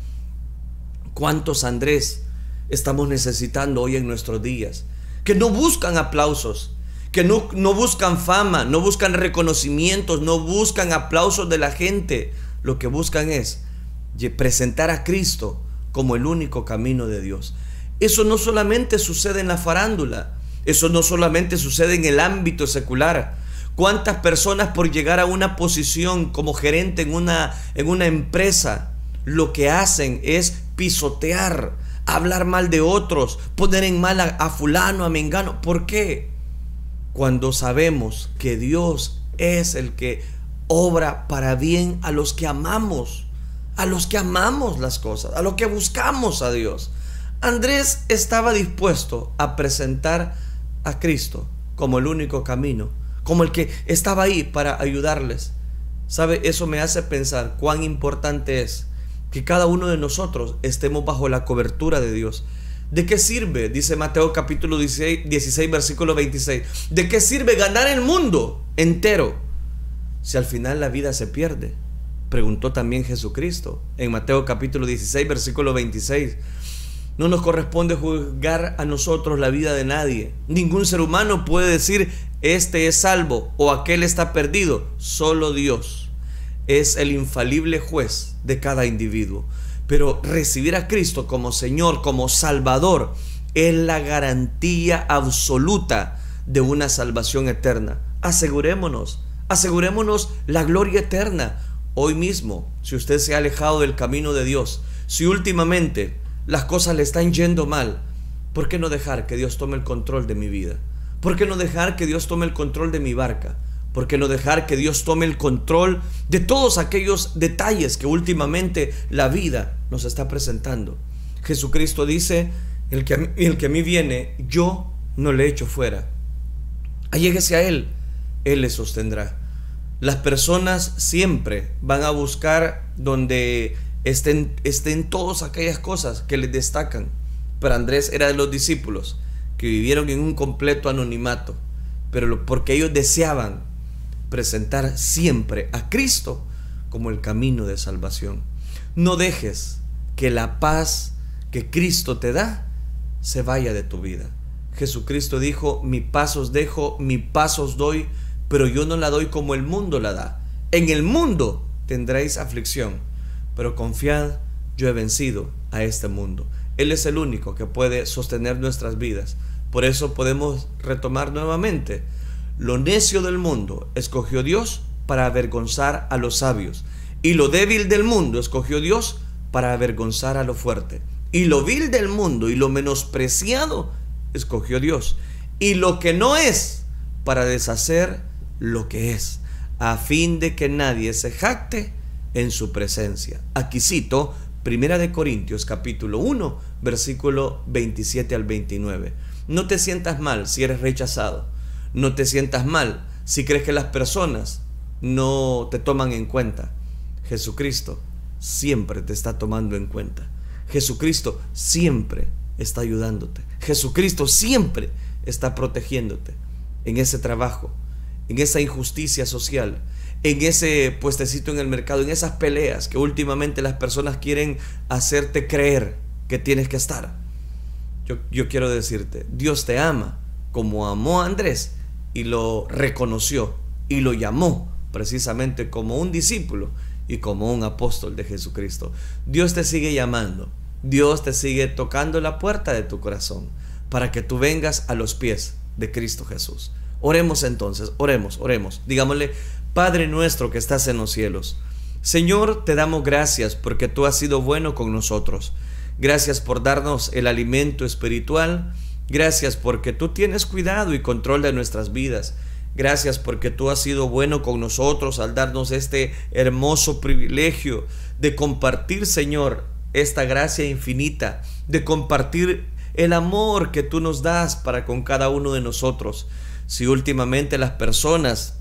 ¿Cuántos Andrés estamos necesitando hoy en nuestros días? Que no buscan aplausos, que no buscan fama, no buscan reconocimientos, no buscan aplausos de la gente. Lo que buscan es presentar a Cristo como el único camino de Dios. Eso no solamente sucede en la farándula, eso no solamente sucede en el ámbito secular. ¿Cuántas personas por llegar a una posición como gerente en una empresa, lo que hacen es pisotear, hablar mal de otros, poner en mal a fulano, a mengano? ¿Por qué? Cuando sabemos que Dios es el que obra para bien a los que amamos las cosas, a los que buscamos a Dios. Andrés estaba dispuesto a presentar a Cristo como el único camino, como el que estaba ahí para ayudarles. ¿Sabe? Eso me hace pensar cuán importante es que cada uno de nosotros estemos bajo la cobertura de Dios. ¿De qué sirve? Dice Mateo capítulo 16 versículo 26. ¿De qué sirve ganar el mundo entero si al final la vida se pierde? Preguntó también Jesucristo en Mateo capítulo 16 versículo 26. No nos corresponde juzgar a nosotros la vida de nadie. Ningún ser humano puede decir: este es salvo o aquel está perdido. Solo Dios es el infalible juez de cada individuo. Pero recibir a Cristo como Señor, como Salvador, es la garantía absoluta de una salvación eterna. Asegurémonos la gloria eterna. Hoy mismo, si usted se ha alejado del camino de Dios, si últimamente las cosas le están yendo mal, ¿por qué no dejar que Dios tome el control de mi vida? ¿Por qué no dejar que Dios tome el control de mi barca? ¿Por qué no dejar que Dios tome el control de todos aquellos detalles que últimamente la vida nos está presentando? Jesucristo dice: el que a mí viene, yo no le echo fuera. Alléguese a Él, Él le sostendrá. Las personas siempre van a buscar donde estén todas aquellas cosas que les destacan. Pero Andrés era de los discípulos que vivieron en un completo anonimato, pero porque ellos deseaban presentar siempre a Cristo como el camino de salvación. No dejes que la paz que Cristo te da se vaya de tu vida. Jesucristo dijo: mi paz os dejo, mi paz os doy, pero yo no la doy como el mundo la da. En el mundo tendréis aflicción, pero confiad, yo he vencido a este mundo. Él es el único que puede sostener nuestras vidas. Por eso podemos retomar nuevamente: lo necio del mundo escogió Dios para avergonzar a los sabios, y lo débil del mundo escogió Dios para avergonzar a lo fuerte, y lo vil del mundo y lo menospreciado escogió Dios, y lo que no es, para deshacer lo que es, a fin de que nadie se jacte en su presencia. Aquí cito 1 Corintios capítulo 1 versículo 27 al 29. No te sientas mal si eres rechazado. No te sientas mal si crees que las personas no te toman en cuenta. Jesucristo siempre te está tomando en cuenta. Jesucristo siempre está ayudándote. Jesucristo siempre está protegiéndote en ese trabajo, en esa injusticia social, en ese puestecito en el mercado, en esas peleas que últimamente las personas quieren hacerte creer que tienes que estar. Yo quiero decirte, Dios te ama como amó a Andrés y lo reconoció y lo llamó precisamente como un discípulo y como un apóstol de Jesucristo. Dios te sigue llamando, Dios te sigue tocando la puerta de tu corazón para que tú vengas a los pies de Cristo Jesús. Oremos entonces, oremos. Digámosle: Padre nuestro que estás en los cielos, Señor, te damos gracias porque tú has sido bueno con nosotros. Gracias por darnos el alimento espiritual. Gracias porque tú tienes cuidado y control de nuestras vidas. Gracias porque tú has sido bueno con nosotros al darnos este hermoso privilegio de compartir, Señor, esta gracia infinita, de compartir el amor que tú nos das para con cada uno de nosotros. Si últimamente las personas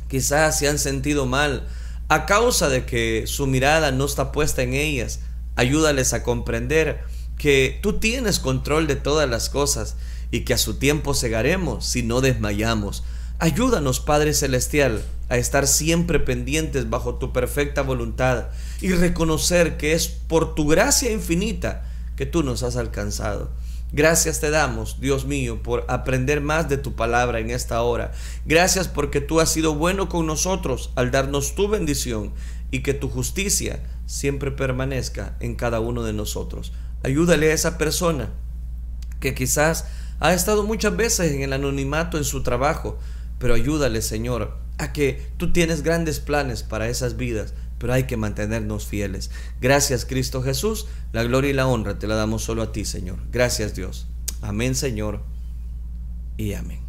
quizás se han sentido mal a causa de que su mirada no está puesta en ellas, ayúdales a comprender que tú tienes control de todas las cosas y que a su tiempo cegaremos si no desmayamos. Ayúdanos, Padre Celestial, a estar siempre pendientes bajo tu perfecta voluntad y reconocer que es por tu gracia infinita que tú nos has alcanzado. Gracias te damos, Dios mío, por aprender más de tu palabra en esta hora. Gracias porque tú has sido bueno con nosotros al darnos tu bendición y que tu justicia siempre permanezca en cada uno de nosotros. Ayúdale a esa persona que quizás ha estado muchas veces en el anonimato en su trabajo, pero ayúdale, Señor, a que tú tienes grandes planes para esas vidas, pero hay que mantenernos fieles. Gracias, Cristo Jesús. La gloria y la honra te la damos solo a ti, Señor. Gracias, Dios. Amén, Señor, y amén.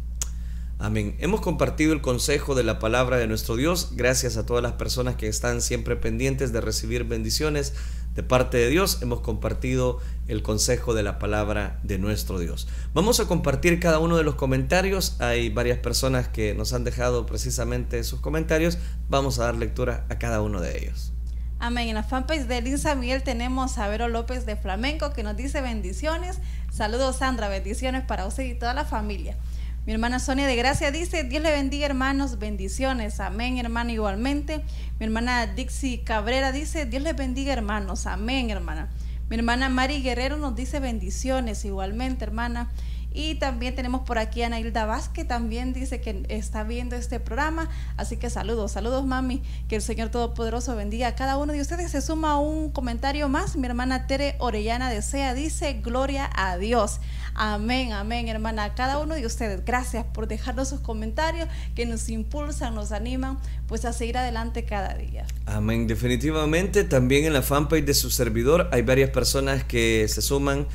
Amén. Hemos compartido el consejo de la palabra de nuestro Dios. Gracias a todas las personas que están siempre pendientes de recibir bendiciones de parte de Dios. Hemos compartido el consejo de la palabra de nuestro Dios. Vamos a compartir cada uno de los comentarios. Hay varias personas que nos han dejado precisamente sus comentarios. Vamos a dar lectura a cada uno de ellos. Amén. En la fanpage de Elisa Miguel tenemos a Vero López de Flamenco que nos dice bendiciones. Saludos, Sandra, bendiciones para usted y toda la familia. Mi hermana Sonia de Gracia dice: Dios le bendiga, hermanos, bendiciones. Amén, hermana, igualmente. Mi hermana Dixie Cabrera dice: Dios les bendiga, hermanos. Amén, hermana. Mi hermana Mari Guerrero nos dice bendiciones, igualmente, hermana. Y también tenemos por aquí a Ana Hilda Vázquez, también dice que está viendo este programa. Así que saludos, mami. Que el Señor Todopoderoso bendiga a cada uno de ustedes. Se suma un comentario más. Mi hermana Tere Orellana de Sea dice: gloria a Dios. Amén, amén, hermana. A cada uno de ustedes, gracias por dejarnos sus comentarios que nos impulsan, nos animan pues a seguir adelante cada día. Amén. Definitivamente también en la fanpage de su servidor hay varias personas que se suman,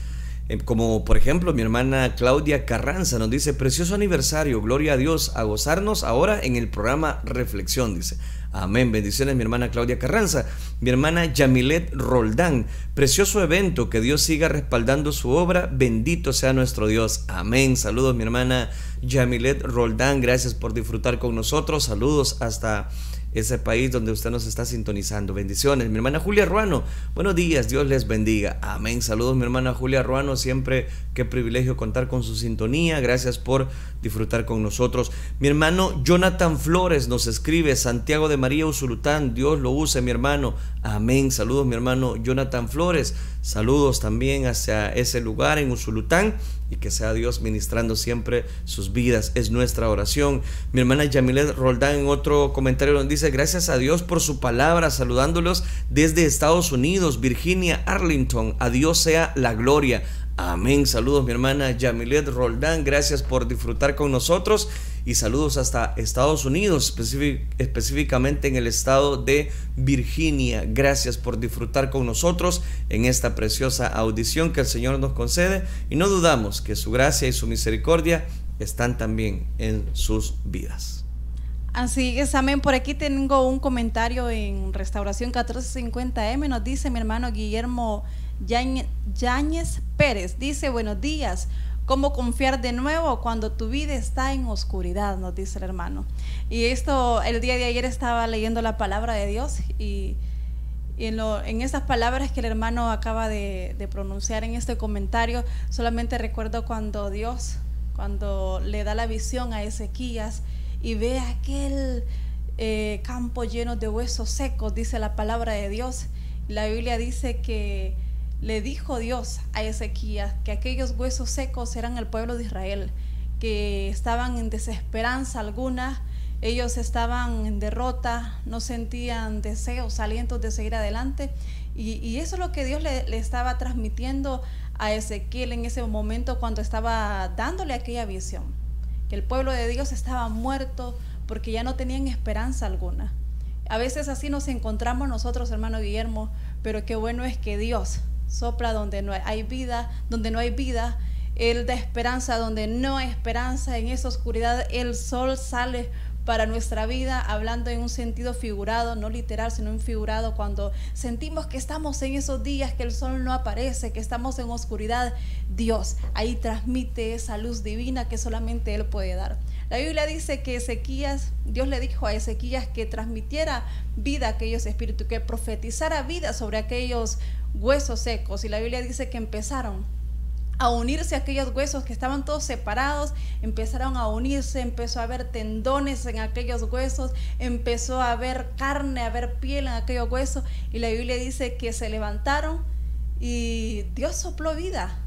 como por ejemplo mi hermana Claudia Carranza nos dice: precioso aniversario, gloria a Dios, a gozarnos ahora en el programa Reflexión, dice. Amén. Bendiciones, mi hermana Claudia Carranza. Mi hermana Yamilet Roldán. Precioso evento, que Dios siga respaldando su obra. Bendito sea nuestro Dios. Amén. Saludos, mi hermana Yamilet Roldán. Gracias por disfrutar con nosotros. Saludos hasta ese país donde usted nos está sintonizando. Bendiciones. Mi hermana Julia Ruano, buenos días, Dios les bendiga. Amén. Saludos, mi hermana Julia Ruano. Siempre qué privilegio contar con su sintonía. Gracias por disfrutar con nosotros. Mi hermano Jonathan Flores nos escribe: Santiago de María, Usulután. Dios lo use, mi hermano. Amén. Saludos, mi hermano Jonathan Flores. Saludos también hacia ese lugar en Usulután, y que sea Dios ministrando siempre sus vidas. Es nuestra oración. Mi hermana Yamilet Roldán en otro comentario nos dice: gracias a Dios por su palabra, saludándolos desde Estados Unidos, Virginia, Arlington. A Dios sea la gloria. Amén. Saludos, mi hermana Yamilet Roldán. Gracias por disfrutar con nosotros. Y saludos hasta Estados Unidos, específicamente en el estado de Virginia. Gracias por disfrutar con nosotros en esta preciosa audición que el Señor nos concede. Y no dudamos que su gracia y su misericordia están también en sus vidas. Así es, amén. Por aquí tengo un comentario en Restauración 1450M. Nos dice mi hermano Guillermo Yáñez Pérez. Dice: buenos días. ¿Cómo confiar de nuevo cuando tu vida está en oscuridad? Nos dice el hermano. Y esto, el día de ayer estaba leyendo la palabra de Dios, y en esas palabras que el hermano acaba de pronunciar en este comentario, solamente recuerdo cuando Dios, cuando le da la visión a Ezequías y ve aquel campo lleno de huesos secos, dice la palabra de Dios. La Biblia dice que le dijo Dios a Ezequías que aquellos huesos secos eran el pueblo de Israel, que estaban en desesperanza alguna, ellos estaban en derrota, no sentían deseos, alientos de seguir adelante, y eso es lo que Dios le estaba transmitiendo a Ezequiel en ese momento cuando estaba dándole aquella visión, que el pueblo de Dios estaba muerto porque ya no tenían esperanza alguna. A veces así nos encontramos nosotros, hermano Guillermo, pero qué bueno es que Dios sopla donde no hay vida, Él da esperanza donde no hay esperanza. En esa oscuridad el sol sale para nuestra vida, hablando en un sentido figurado, no literal, sino en figurado. Cuando sentimos que estamos en esos días que el sol no aparece, que estamos en oscuridad, Dios ahí transmite esa luz divina que solamente Él puede dar. La Biblia dice que Dios le dijo a Ezequías que transmitiera vida a aquellos espíritus, que profetizara vida sobre aquellos huesos secos. Y la Biblia dice que empezaron a unirse aquellos huesos que estaban todos separados, empezaron a unirse, empezó a haber tendones en aquellos huesos, empezó a haber carne, a haber piel en aquellos huesos, y la Biblia dice que se levantaron y Dios sopló vida,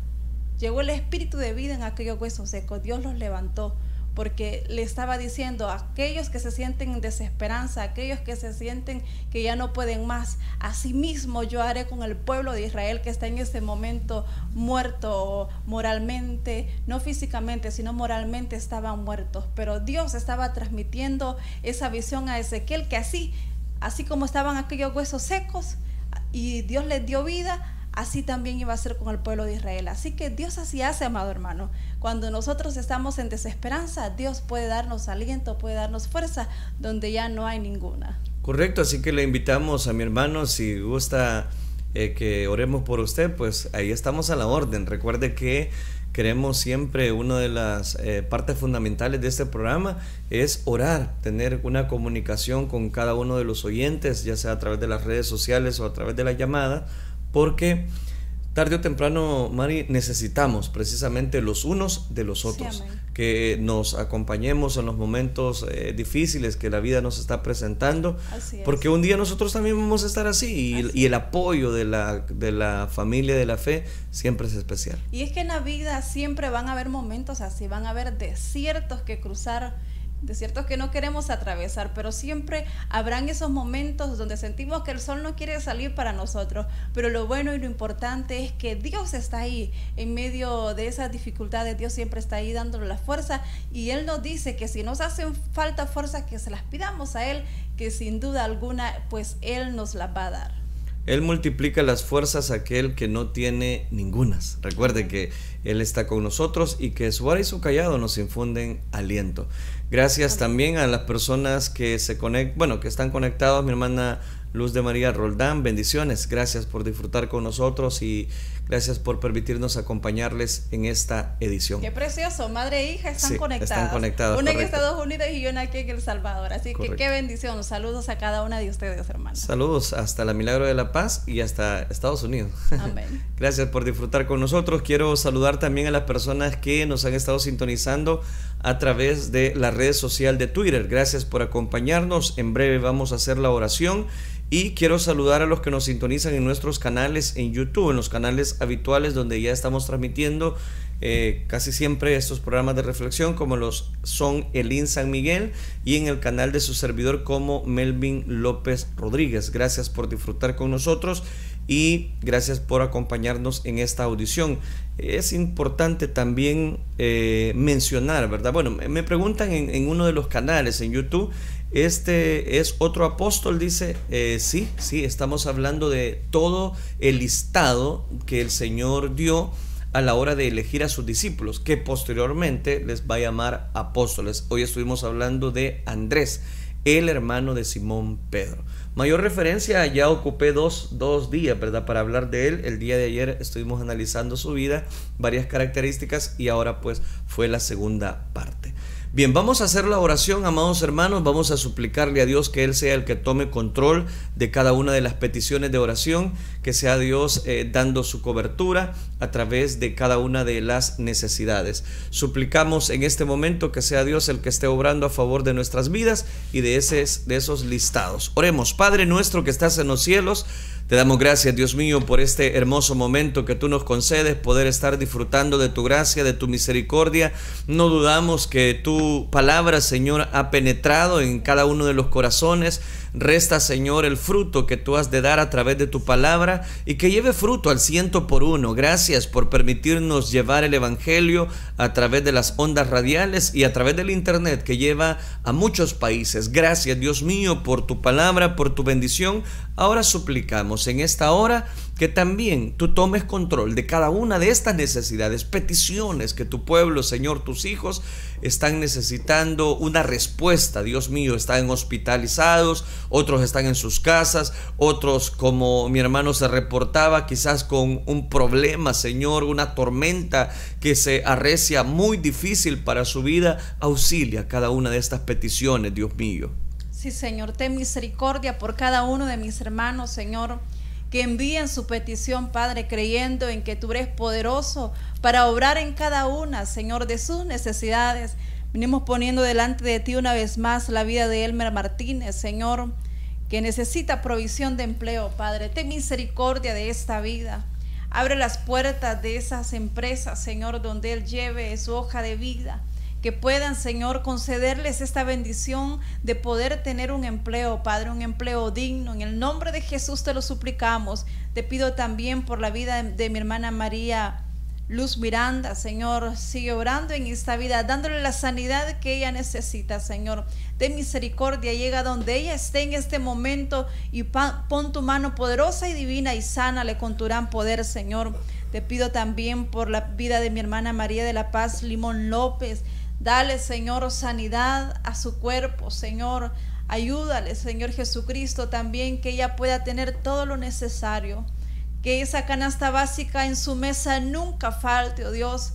llegó el espíritu de vida en aquellos huesos secos. Dios los levantó, porque le estaba diciendo a aquellos que se sienten en desesperanza, a aquellos que se sienten que ya no pueden más, asimismo yo haré con el pueblo de Israel que está en ese momento muerto moralmente, no físicamente, sino moralmente estaban muertos. Pero Dios estaba transmitiendo esa visión a Ezequiel, que así como estaban aquellos huesos secos y Dios les dio vida, así también iba a ser con el pueblo de Israel. Así que Dios así hace, amado hermano. Cuando nosotros estamos en desesperanza, Dios puede darnos aliento, puede darnos fuerza donde ya no hay ninguna. Correcto, así que le invitamos a mi hermano, si gusta que oremos por usted, pues ahí estamos a la orden. Recuerde que queremos siempre, una de las partes fundamentales de este programa es orar, tener una comunicación con cada uno de los oyentes, ya sea a través de las redes sociales o a través de la llamada, porque tarde o temprano, Mari, necesitamos precisamente los unos de los otros, sí, que nos acompañemos en los momentos difíciles que la vida nos está presentando, porque un día nosotros también vamos a estar así, y el apoyo de la familia de la fe siempre es especial. Y es que en la vida siempre van a haber momentos así, van a haber desiertos que cruzar, desiertos que no queremos atravesar, pero siempre habrán esos momentos donde sentimos que el sol no quiere salir para nosotros, pero lo bueno y lo importante es que Dios está ahí en medio de esas dificultades. Dios siempre está ahí dándonos la fuerza, y Él nos dice que si nos hacen falta fuerza, que se las pidamos a Él, que sin duda alguna pues Él nos las va a dar. Él multiplica las fuerzas a aquel que no tiene ningunas. Recuerde que Él está con nosotros y que su vara y su callado nos infunden aliento. Gracias también a las personas que que están conectados. Mi hermana Luz de María Roldán, bendiciones. Gracias por disfrutar con nosotros y gracias por permitirnos acompañarles en esta edición. Qué precioso, madre e hija están conectadas. Están conectadas. Una en Estados Unidos y una aquí en El Salvador. Así que qué bendición. Saludos a cada una de ustedes, hermanos. Saludos hasta la Milagro de la Paz y hasta Estados Unidos. Amén. Gracias por disfrutar con nosotros. Quiero saludar también a las personas que nos han estado sintonizando a través de la red social de Twitter. Gracias por acompañarnos. En breve vamos a hacer la oración. Y quiero saludar a los que nos sintonizan en nuestros canales en YouTube, en los canales habituales donde ya estamos transmitiendo casi siempre estos programas de reflexión, como los son Elín San Miguel, y en el canal de su servidor como Melvin López Rodríguez. Gracias por disfrutar con nosotros y gracias por acompañarnos en esta audición. Es importante también mencionar, ¿verdad? Bueno, me preguntan en uno de los canales en YouTube, ¿este es otro apóstol? Dice, sí, estamos hablando de todo el listado que el Señor dio a la hora de elegir a sus discípulos, que posteriormente les va a llamar apóstoles. Hoy estuvimos hablando de Andrés, el hermano de Simón Pedro. Mayor referencia, ya ocupé dos días, ¿verdad?, para hablar de él. El día de ayer estuvimos analizando su vida, varias características, y ahora pues fue la segunda parte. Bien, vamos a hacer la oración, amados hermanos. Vamos a suplicarle a Dios que Él sea el que tome control de cada una de las peticiones de oración, que sea Dios dando su cobertura a través de cada una de las necesidades. Suplicamos en este momento que sea Dios el que esté obrando a favor de nuestras vidas y de esos listados. Oremos. Padre nuestro que estás en los cielos, te damos gracias, Dios mío, por este hermoso momento que tú nos concedes, poder estar disfrutando de tu gracia, de tu misericordia. No dudamos que tu palabra, Señor, ha penetrado en cada uno de los corazones. Resta, Señor, el fruto que tú has de dar a través de tu palabra y que lleve fruto al 100%. Gracias por permitirnos llevar el evangelio a través de las ondas radiales y a través del internet que lleva a muchos países. Gracias, Dios mío, por tu palabra, por tu bendición. Ahora suplicamos en esta hora que también tú tomes control de cada una de estas necesidades, peticiones que tu pueblo, Señor, tus hijos están necesitando una respuesta. Dios mío, están hospitalizados, otros están en sus casas, otros, como mi hermano se reportaba, quizás con un problema, Señor, una tormenta que se arrecia muy difícil para su vida. Auxilia cada una de estas peticiones, Dios mío. Sí, Señor, ten misericordia por cada uno de mis hermanos, Señor, que envíen su petición, Padre, creyendo en que tú eres poderoso para obrar en cada una, Señor, de sus necesidades. Venimos poniendo delante de ti una vez más la vida de Elmer Martínez, Señor, que necesita provisión de empleo, Padre. Ten misericordia de esta vida. Abre las puertas de esas empresas, Señor, donde él lleve su hoja de vida. Que puedan, Señor, concederles esta bendición de poder tener un empleo, Padre, un empleo digno. En el nombre de Jesús te lo suplicamos. Te pido también por la vida de mi hermana María Luz Miranda, Señor. Sigue orando en esta vida, dándole la sanidad que ella necesita, Señor. Ten misericordia, llega donde ella esté en este momento y pon tu mano poderosa y divina y sánale con tu gran poder, Señor. Te pido también por la vida de mi hermana María de la Paz Limón López. Dale, Señor, sanidad a su cuerpo, Señor. Ayúdale, Señor Jesucristo, también que ella pueda tener todo lo necesario. Que esa canasta básica en su mesa nunca falte, oh Dios.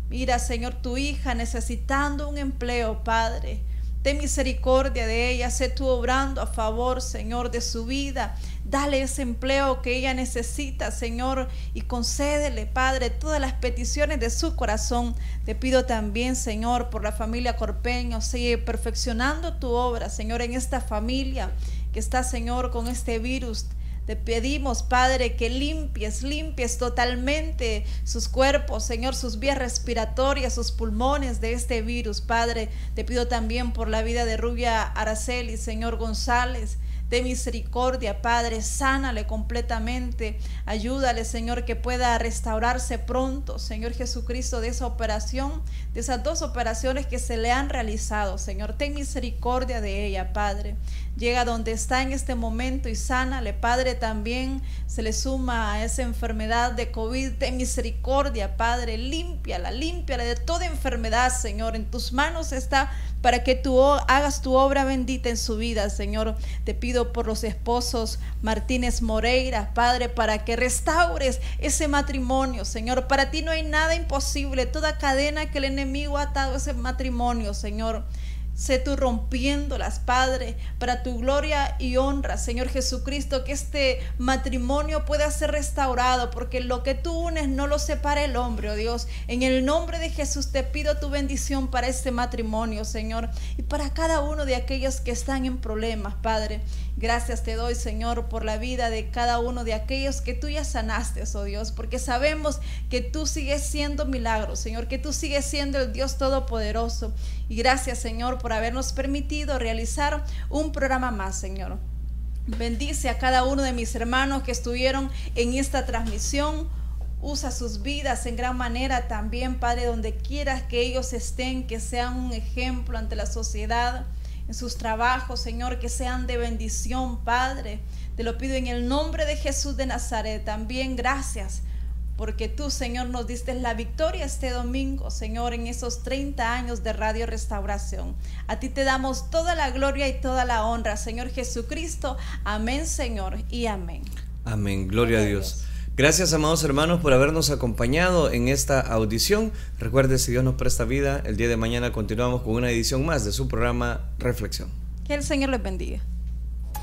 Mira, Señor, tu hija necesitando un empleo, Padre. Ten misericordia de ella, sé tú obrando a favor, Señor, de su vida. Dale ese empleo que ella necesita, Señor, y concédele, Padre, todas las peticiones de su corazón. Te pido también, Señor, por la familia Corpeño, sigue perfeccionando tu obra, Señor, en esta familia que está, Señor, con este virus. Te pedimos, Padre, que limpies totalmente sus cuerpos, Señor, sus vías respiratorias, sus pulmones de este virus, Padre. Te pido también por la vida de Rubia Araceli, Señor González. de misericordia, Padre, sánale completamente, ayúdale, Señor, que pueda restaurarse pronto, Señor Jesucristo, de esa operación, de esas 2 operaciones que se le han realizado, Señor, ten misericordia de ella, Padre. Llega donde está en este momento y sánale, Padre. También se le suma a esa enfermedad de COVID. Ten misericordia, Padre. Límpiala de toda enfermedad, Señor. En tus manos está para que tú hagas tu obra bendita en su vida, Señor. Te pido por los esposos Martínez Moreira, Padre, para que restaures ese matrimonio, Señor. Para ti no hay nada imposible. Toda cadena que el enemigo ha atado a ese matrimonio, Señor, sé tú rompiéndolas, Padre, para tu gloria y honra, Señor Jesucristo, que este matrimonio pueda ser restaurado, porque lo que tú unes no lo separa el hombre, oh Dios. En el nombre de Jesús te pido tu bendición para este matrimonio, Señor, y para cada uno de aquellos que están en problemas, Padre. Gracias te doy, Señor, por la vida de cada uno de aquellos que tú ya sanaste, oh Dios, porque sabemos que tú sigues siendo milagros, Señor, que tú sigues siendo el Dios Todopoderoso. Y gracias, Señor, por habernos permitido realizar un programa más, Señor. Bendice a cada uno de mis hermanos que estuvieron en esta transmisión. Usa sus vidas en gran manera también, Padre, donde quieras que ellos estén, que sean un ejemplo ante la sociedad, en sus trabajos, Señor, que sean de bendición, Padre. Te lo pido en el nombre de Jesús de Nazaret. También gracias, porque tú, Señor, nos diste la victoria este domingo, Señor, en esos 30 años de Radio Restauración. A ti te damos toda la gloria y toda la honra, Señor Jesucristo. Amén, Señor, y amén. Amén, gloria a Dios. Gracias, amados hermanos, por habernos acompañado en esta audición. Recuerde, si Dios nos presta vida, el día de mañana continuamos con una edición más de su programa Reflexión. Que el Señor les bendiga.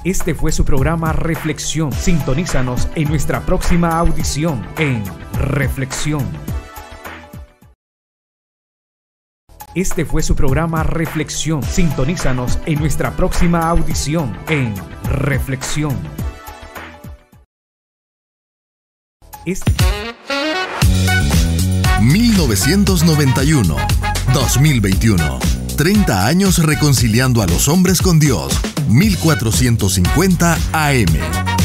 Este fue su programa Reflexión. Sintonízanos en nuestra próxima audición en Reflexión. Este fue su programa Reflexión. Sintonízanos en nuestra próxima audición en Reflexión. 1991-2021. 30 años reconciliando a los hombres con Dios. 1450 AM.